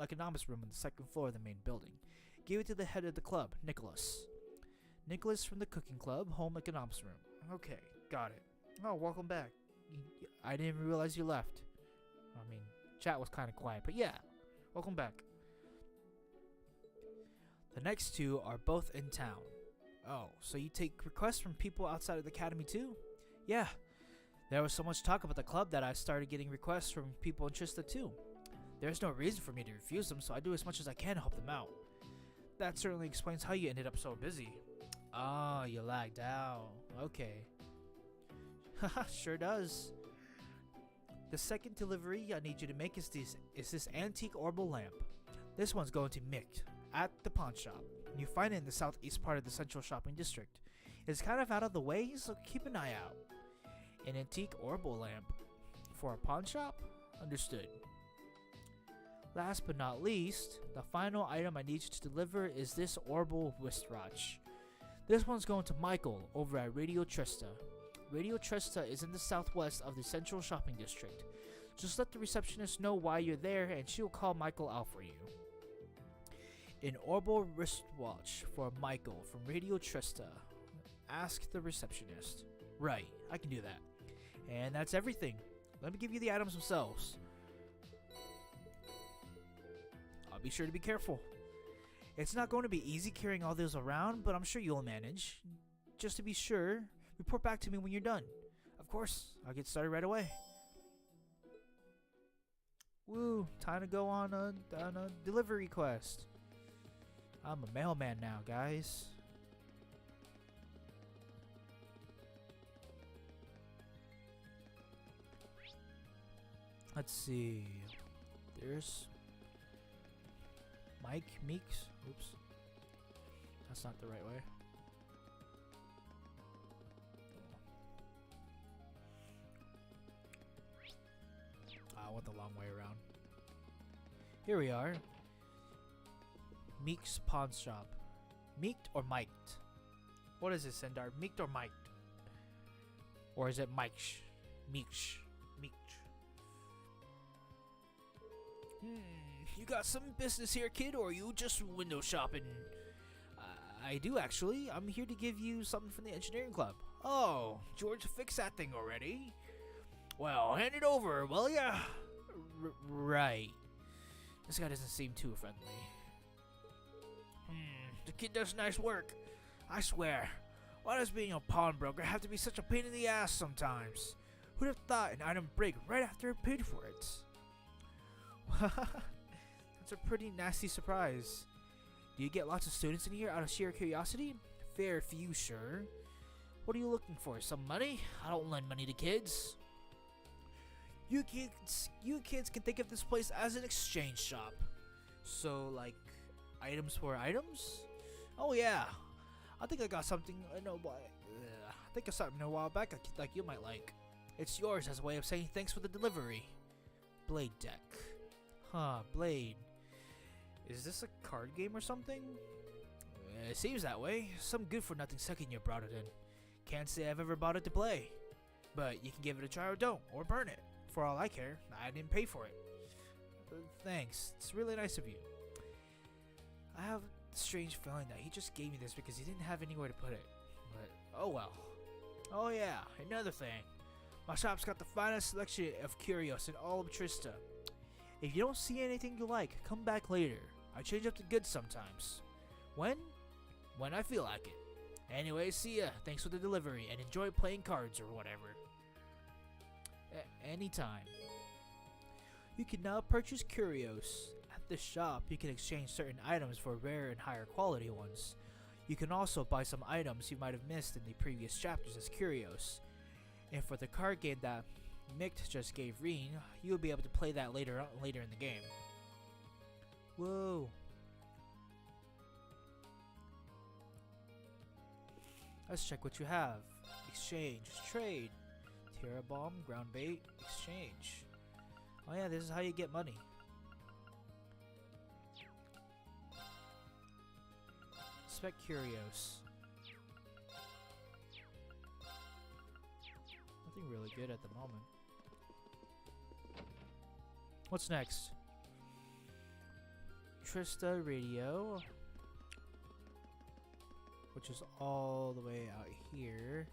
economics room on the 2nd floor of the main building. Give it to the head of the club, Nicholas. Nicholas from the cooking club, home economics room. Okay, got it. Oh, welcome back. I didn't even realize you left. I mean, chat was kind of quiet, but yeah, welcome back. The next two are both in town. Oh, so you take requests from people outside of the academy too? Yeah, there was so much talk about the club that I started getting requests from people in Trista too. There's no reason for me to refuse them, so I do as much as I can to help them out. That certainly explains how you ended up so busy. Ah, you lagged out. Okay. Haha, sure does. The second delivery I need you to make is this antique orbital lamp. This one's going to Mick at the pawn shop. You find it in the southeast part of the central shopping district. It's kind of out of the way, so keep an eye out. An antique orbital lamp for a pawn shop? Understood. Last but not least, the final item I need you to deliver is this orbital wristwatch. This one's going to Michael over at Radio Trista. Radio Trista is in the southwest of the central shopping district. Just let the receptionist know why you're there and she'll call Michael out for you. An orbital wristwatch for Michael from Radio Trista. Ask the receptionist. Right, I can do that. And that's everything. Let me give you the items themselves. I'll be sure to be careful. It's not going to be easy carrying all those around, but I'm sure you'll manage. Just to be sure, report back to me when you're done. Of course, I'll get started right away. Woo, time to go on a delivery quest. I'm a mailman now, guys. Let's see. There's Mike Meeks. Oops. That's not the right way. I went the long way around. Here we are. Meek's Pawn Shop. Meeked or Miked? What is this, Sendar? Meeked or Miked? Or is it Mikesh? Meeksh. Meeksh. You got some business here, kid, or are you just window shopping? I do, actually. I'm here to give you something from the engineering club. Oh, George fixed that thing already? Well, hand it over, will ya? Right. This guy doesn't seem too friendly. The kid does nice work. I swear. Why does being a pawnbroker have to be such a pain in the ass sometimes? Who'd have thought an item break right after I paid for it? That's a pretty nasty surprise. Do you get lots of students in here out of sheer curiosity? Fair few, sure. What are you looking for? Some money? I don't lend money to kids. You kids can think of this place as an exchange shop. So, like, items for items? Oh yeah. I think I got something. I think of something a while back like you might like. It's yours as a way of saying thanks for the delivery. Blade deck. Huh, Blade. Is this a card game or something? It seems that way. Some good for nothing second you brought it in. Can't say I've ever bought it to play. But you can give it a try or don't, or burn it. For all I care, I didn't pay for it. Thanks. It's really nice of you. I have a strange feeling that he just gave me this because he didn't have anywhere to put it. But, oh well. Oh yeah, another thing. My shop's got the finest selection of curios in all of Trista. If you don't see anything you like, come back later. I change up the goods sometimes. When? When I feel like it. Anyway, see ya. Thanks for the delivery and enjoy playing cards or whatever. Anytime. You can now purchase curios. At the shop, you can exchange certain items for rare and higher quality ones. You can also buy some items you might have missed in the previous chapters as curios. And for the card game that Mick just gave Reen, you'll be able to play that later in the game. Whoa. Let's check what you have. Exchange, trade, Terra Bomb, ground bait, exchange. Oh yeah, this is how you get money. Spec curios. Nothing really good at the moment. What's next? Trista Radio, which is all the way out here.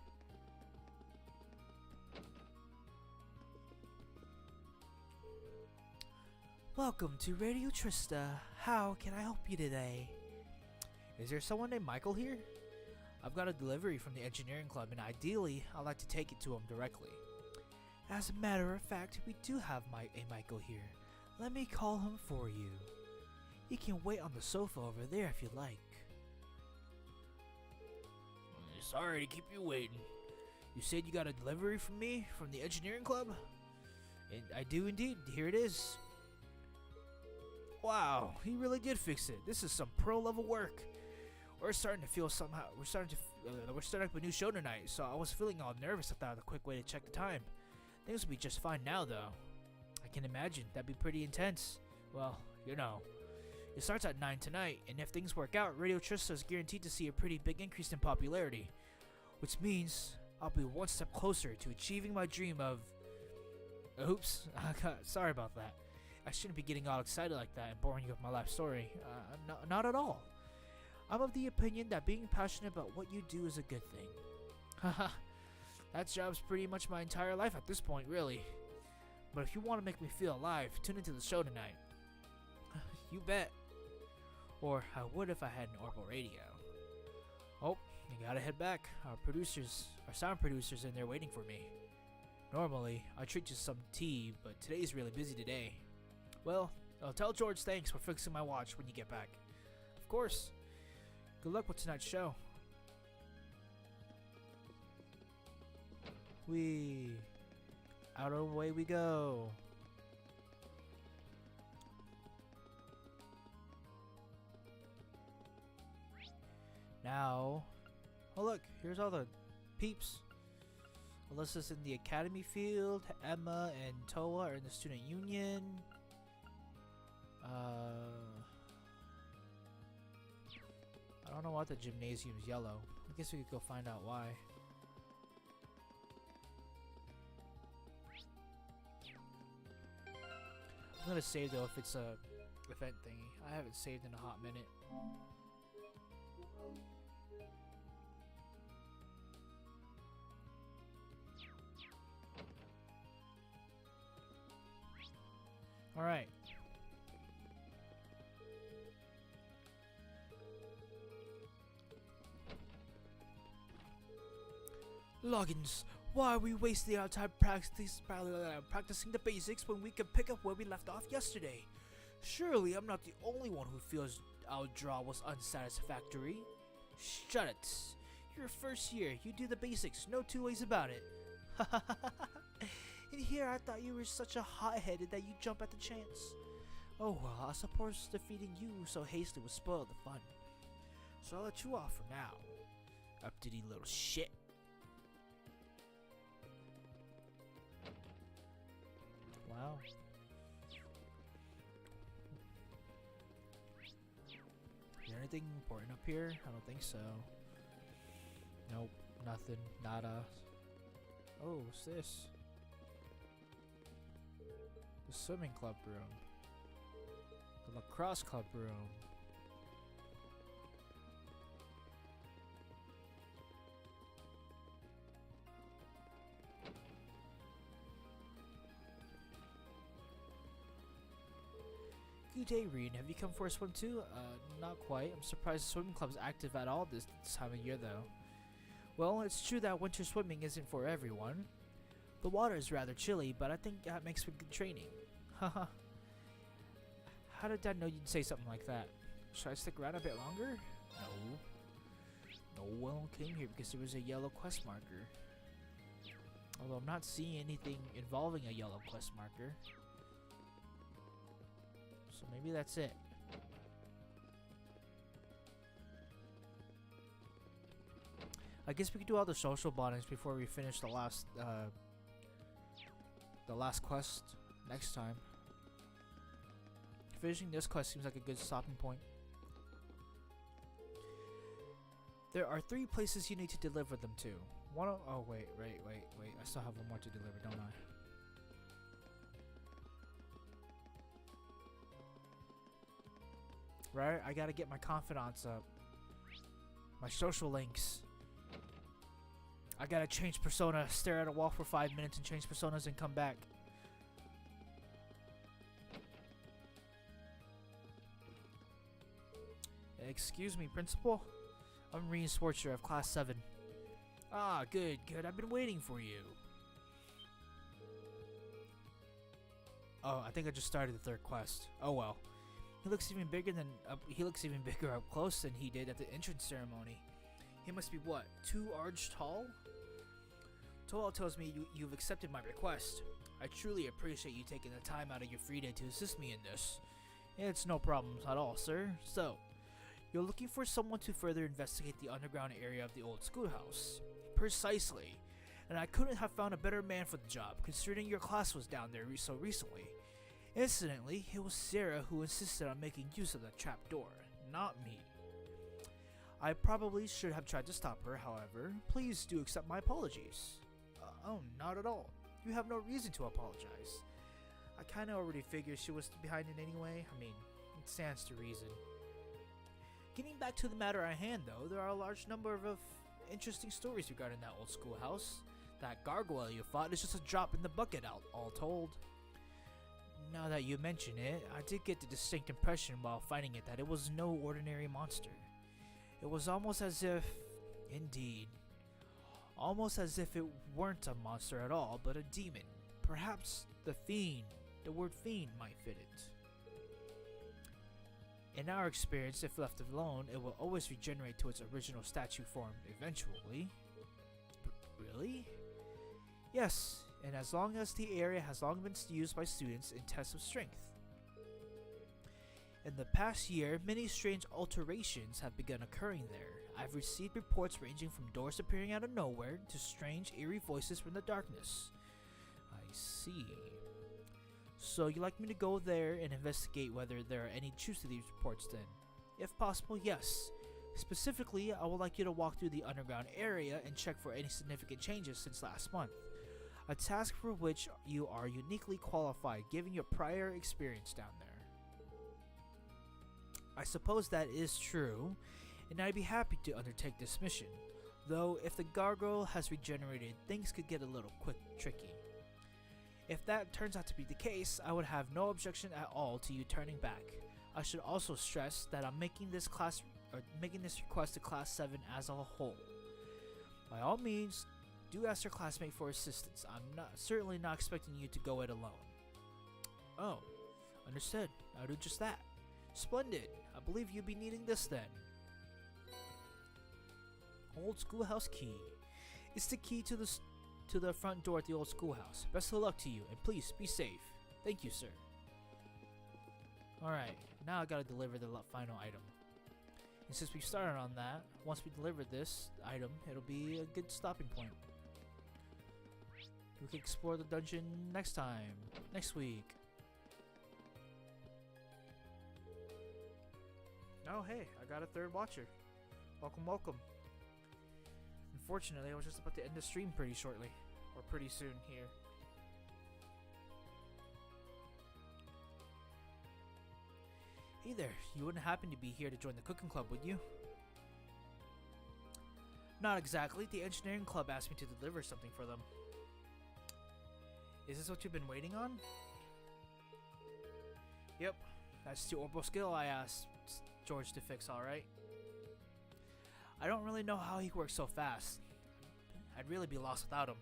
Welcome to Radio Trista. How can I help you today? Is there someone named Michael here? I've got a delivery from the engineering club, and ideally, I'd like to take it to him directly. As a matter of fact, we do have a Michael here. Let me call him for you. He can wait on the sofa over there if you like. Sorry to keep you waiting. You said you got a delivery from me from the engineering club? And I do indeed. Here it is. Wow, he really did fix it. This is some pro level work. We're starting to feel somehow. We're starting up a new show tonight, so I was feeling all nervous. I thought a quick way to check the time. Things will be just fine now, though. I can imagine that'd be pretty intense. Well, you know, it starts at 9 tonight, and if things work out, Radio Trista is guaranteed to see a pretty big increase in popularity, which means I'll be one step closer to achieving my dream of. Oops, sorry about that. I shouldn't be getting all excited like that and boring you with my life story. Not at all. I'm of the opinion that being passionate about what you do is a good thing. Haha, that job's pretty much my entire life at this point, really. But if you want to make me feel alive, tune into the show tonight. You bet. Or I would if I had an Orbital radio. Oh, you gotta head back. Our sound producers in there waiting for me. Normally, I treat you to some tea, but today's really busy today. Well, I'll tell George thanks for fixing my watch when you get back. Of course. Good luck with tonight's show. Out of the way we go. Now, oh look, here's all the peeps. Alyssa's in the academy field. Emma and Toa are in the student union. I don't know why the gymnasium's yellow. I guess we could go find out why. I'm gonna save though if it's a event thingy. I haven't saved in a hot minute. Alright. Loggins, why are we wasting our time practicing the basics when we can pick up where we left off yesterday? Surely I'm not the only one who feels our draw was unsatisfactory. Shut it. You're first year, you do the basics, no two ways about it. And here I thought you were such a hot-headed that you jump at the chance. Oh well, I suppose defeating you so hastily would spoil the fun. So I'll let you off for now. Uppity little shit. Wow. Is there anything important up here? I don't think so. Nope, nothing, nada. Oh, what's this? The swimming club room. The lacrosse club room. Good day, Reed. Have you come for a swim too? Not quite. I'm surprised the swimming club's active at all this time of year, though. Well, it's true that winter swimming isn't for everyone. The water is rather chilly, but I think that makes for good training. Haha. How did Dad know you'd say something like that? Should I stick around a bit longer? No. No one came here because there was a yellow quest marker. Although I'm not seeing anything involving a yellow quest marker. So maybe that's it. I guess we could do all the social bondings before we finish the last quest next time. Finishing this quest seems like a good stopping point. There are 3 places you need to deliver them to. Oh wait. I still have one more to deliver, don't I? Right? I gotta get my confidants up. My social links. I gotta change persona, stare at a wall for 5 minutes and change personas and come back. Excuse me, Principal? I'm Reen Swartzer of Class 7. Ah, good. I've been waiting for you. Oh, I think I just started the third quest. Oh well. He looks even bigger up close than he did at the entrance ceremony. He must be what, 2 arch tall? Toel tells me you've accepted my request. I truly appreciate you taking the time out of your free day to assist me in this. It's no problems at all, sir. So, you're looking for someone to further investigate the underground area of the old schoolhouse. Precisely. And I couldn't have found a better man for the job, considering your class was down there so recently. Incidentally, it was Sarah who insisted on making use of the trapdoor, not me. I probably should have tried to stop her, however. Please do accept my apologies. Oh, not at all. You have no reason to apologize. I kinda already figured she was behind it anyway. I mean, it stands to reason. Getting back to the matter at hand though, there are a large number of interesting stories regarding that old schoolhouse. That gargoyle you fought is just a drop in the bucket all told. Now that you mention it, I did get the distinct impression while fighting it that it was no ordinary monster. It was almost as if, indeed, almost as if it weren't a monster at all, but a demon. Perhaps the fiend, the word fiend might fit it. In our experience, if left alone, it will always regenerate to its original statue form eventually. Really? Yes, and as long as the area has long been used by students in tests of strength. In the past year, many strange alterations have begun occurring there. I've received reports ranging from doors appearing out of nowhere to strange, eerie voices from the darkness. I see. So you'd like me to go there and investigate whether there are any truth to these reports then? If possible, yes. Specifically, I would like you to walk through the underground area and check for any significant changes since last month. A task for which you are uniquely qualified given your prior experience down there. I suppose that is true, and I'd be happy to undertake this mission. Though, if the gargoyle has regenerated, things could get a little tricky. If that turns out to be the case, I would have no objection at all to you turning back. I should also stress that I'm making this request to Class 7 as a whole. By all means, do ask your classmate for assistance. I'm certainly not expecting you to go it alone. Oh, understood. I'll do just that. Splendid. I believe you'll be needing this then. Old schoolhouse key. It's the key to the front door at the old schoolhouse. Best of luck to you, and please be safe. Thank you, sir. Alright, now I gotta deliver the final item. And since we started on that, once we deliver this item, it'll be a good stopping point. We can explore the dungeon next week. Oh hey, I got a third watcher. Welcome. Unfortunately, I was just about to end the stream pretty shortly. Or pretty soon here. Hey there, you wouldn't happen to be here to join the cooking club, would you? Not exactly. The engineering club asked me to deliver something for them. Is this what you've been waiting on? Yep, that's the orbital skill I asked George to fix, alright? I don't really know how he works so fast. I'd really be lost without him.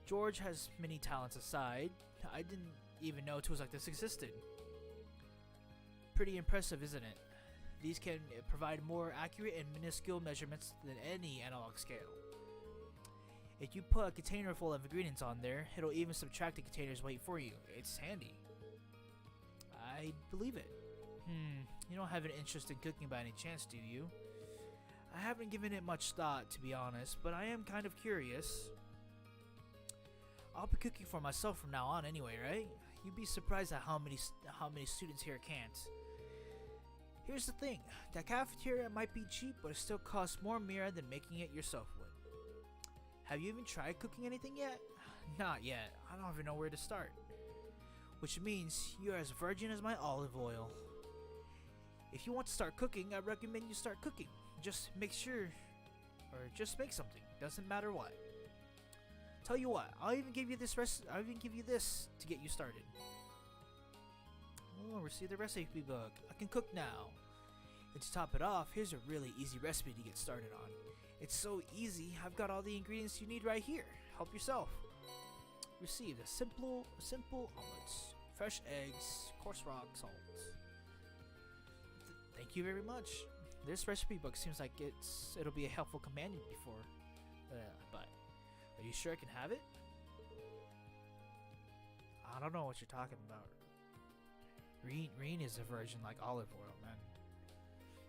George has many talents aside. I didn't even know tools like this existed. Pretty impressive, isn't it? These can provide more accurate and minuscule measurements than any analog scale. If you put a container full of ingredients on there, it'll even subtract the container's weight for you. It's handy. I believe it. You don't have an interest in cooking by any chance, do you? I haven't given it much thought, to be honest, but I am kind of curious. I'll be cooking for myself from now on anyway, right? You'd be surprised at how many students here can't. Here's the thing, that cafeteria might be cheap, but it still costs more Mira than making it yourself would. Have you even tried cooking anything yet? Not yet. I don't even know where to start. Which means you're as virgin as my olive oil. If you want to start cooking, I recommend you start cooking. Just make something. Doesn't matter what. Tell you what, I'll even give you this to get you started. Oh, receive the recipe book. I can cook now. And to top it off, here's a really easy recipe to get started on. It's so easy, I've got all the ingredients you need right here. Help yourself. Received a simple omelets, fresh eggs, coarse rock salt. Thank you very much. This recipe book seems like it'll be a helpful companion before. But are you sure I can have it? I don't know what you're talking about. Reen is a virgin like olive oil, man.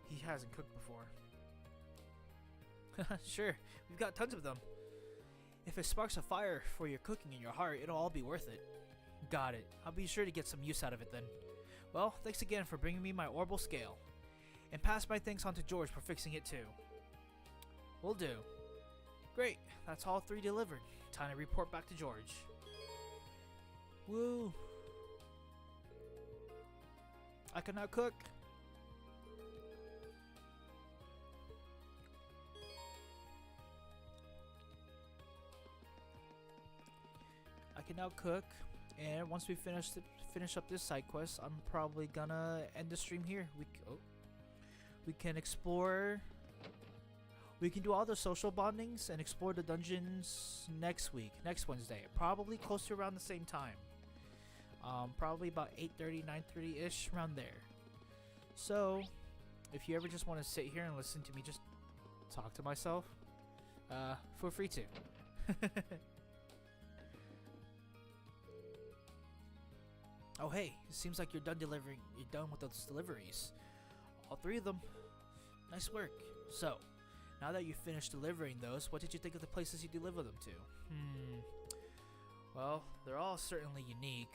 He hasn't cooked before. Sure, we've got tons of them. If it sparks a fire for your cooking in your heart, it'll all be worth it. Got it. I'll be sure to get some use out of it then. Well, thanks again for bringing me my orbital scale. And pass my thanks on to George for fixing it too. Will do. Great, that's all 3 delivered. Time to report back to George. Woo! I can now cook. I can now cook, and once we finish up this side quest, I'm probably gonna end the stream here. We can explore. We can do all the social bondings and explore the dungeons next week, next Wednesday, probably close to around the same time. Probably about 8:30, 9:30 ish, around there. So, if you ever just want to sit here and listen to me just talk to myself, feel free to. Oh hey, it seems like you're done delivering. You're done with those deliveries. All 3 of them. Nice work. So, now that you finished delivering those, what did you think of the places you deliver them to? Well, they're all certainly unique.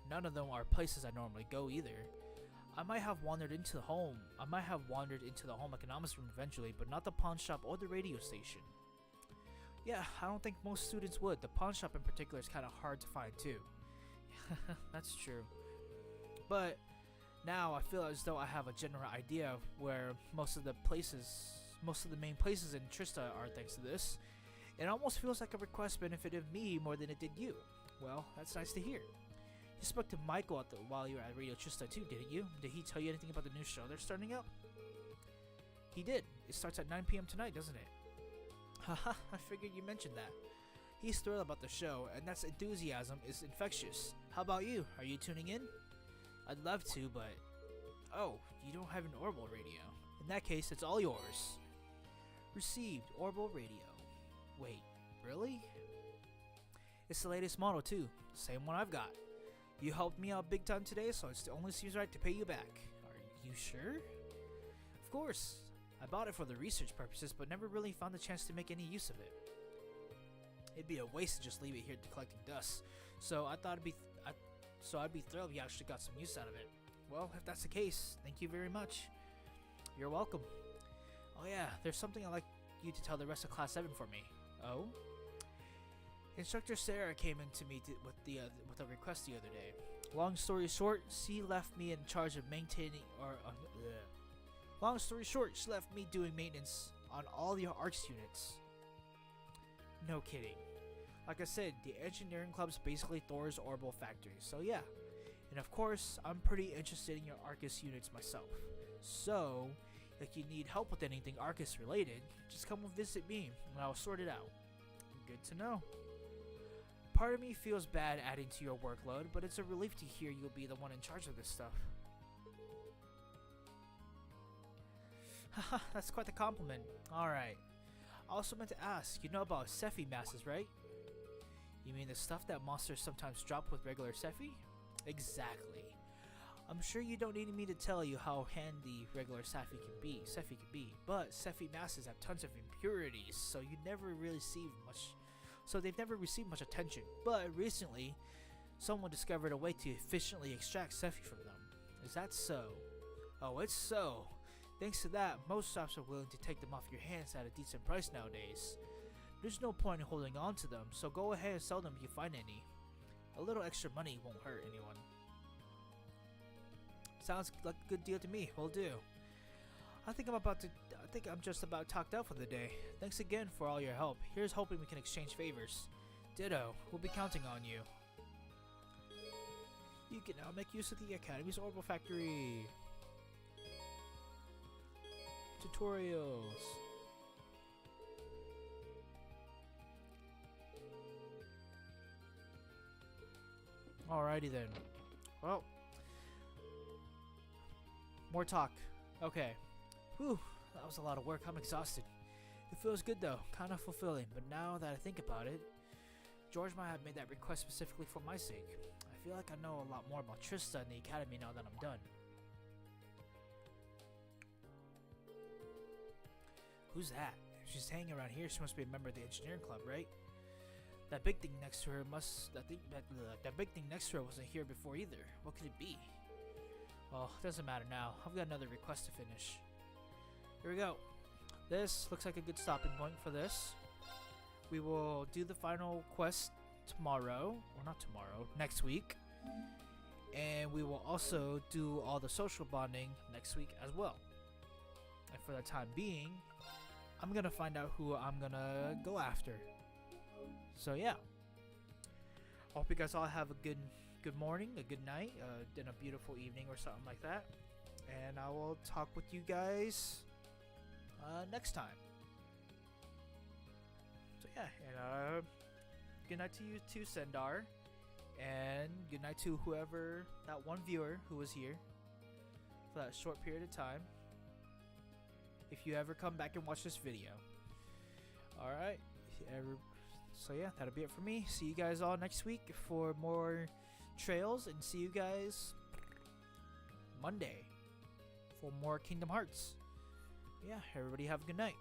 None of them are places I normally go either. I might have wandered into the home economics room eventually, but not the pawn shop or the radio station. Yeah, I don't think most students would. The pawn shop in particular is kind of hard to find too. That's true. But now I feel as though I have a general idea of where most of the main places in Trista are thanks to this. It almost feels like a request benefited me more than it did you. Well, that's nice to hear. You spoke to Michael while you were at Radio Trista too, didn't you? Did he tell you anything about the new show they're starting up? He did. It starts at 9 p.m. tonight, doesn't it? Haha, I figured you mentioned that. He's thrilled about the show, and that enthusiasm is infectious. How about you? Are you tuning in? I'd love to, but... Oh, you don't have an orbital radio. In that case, it's all yours. Received orbital radio. Wait, really? It's the latest model too. Same one I've got. You helped me out big time today, so it only seems right to pay you back. Are you sure? Of course. I bought it for the research purposes, but never really found the chance to make any use of it. It'd be a waste to just leave it here collecting dust. So I thought I'd be thrilled if you actually got some use out of it. Well, if that's the case, thank you very much. You're welcome. Oh yeah, there's something I'd like you to tell the rest of Class 7 for me. Oh? Instructor Sarah came in to me with a request the other day. Long story short, she left me in charge of Long story short, she left me doing maintenance on all your ARCS units. No kidding. Like I said, the engineering club's basically Thor's orbital factory, so yeah. And of course, I'm pretty interested in your ARCS units myself. So, if you need help with anything ARCS related, just come and visit me and I'll sort it out. Good to know. Part of me feels bad adding to your workload, but it's a relief to hear you'll be the one in charge of this stuff. Haha, that's quite the compliment. Alright. I also meant to ask, you know about Cephi masses, right? You mean the stuff that monsters sometimes drop with regular Cephi? Exactly. I'm sure you don't need me to tell you how handy regular Cephi can be, but Cephi masses have tons of impurities, so they've never received much attention. But recently, someone discovered a way to efficiently extract Cephi from them. Is that so? Oh, it's so. Thanks to that, most shops are willing to take them off your hands at a decent price nowadays. There's no point in holding on to them, so go ahead and sell them if you find any. A little extra money won't hurt anyone. Sounds like a good deal to me. Will do. I think I'm just about talked out for the day. Thanks again for all your help. Here's hoping we can exchange favors. Ditto. We'll be counting on you. You can now make use of the Academy's orbital factory. Tutorials. Alrighty then. Well, more talk. Okay. Whew, that was a lot of work. I'm exhausted. It feels good though, kind of fulfilling. But now that I think about it, George might have made that request specifically for my sake. I feel like I know a lot more about Trista and the academy now that I'm done. Who's that? If she's hanging around here, she must be a member of the engineering club, right? That big thing next to her that big thing next to her wasn't here before either. What could it be? Well, it doesn't matter now. I've got another request to finish. Here we go. This looks like a good stopping point for this. We will do the final quest tomorrow, or not tomorrow, next week. And we will also do all the social bonding next week as well. And for the time being, I'm gonna find out who I'm gonna go after. So yeah, hope you guys all have a good morning, a good night, and a beautiful evening or something like that. And I will talk with you guys next time. So yeah, and good night to you too, Sendar, and good night to whoever, that one viewer who was here for that short period of time. If you ever come back and watch this video. Alright, so yeah, that'll be it for me. See you guys all next week for more trails, and see you guys Monday for more Kingdom Hearts. Yeah, everybody have a good night.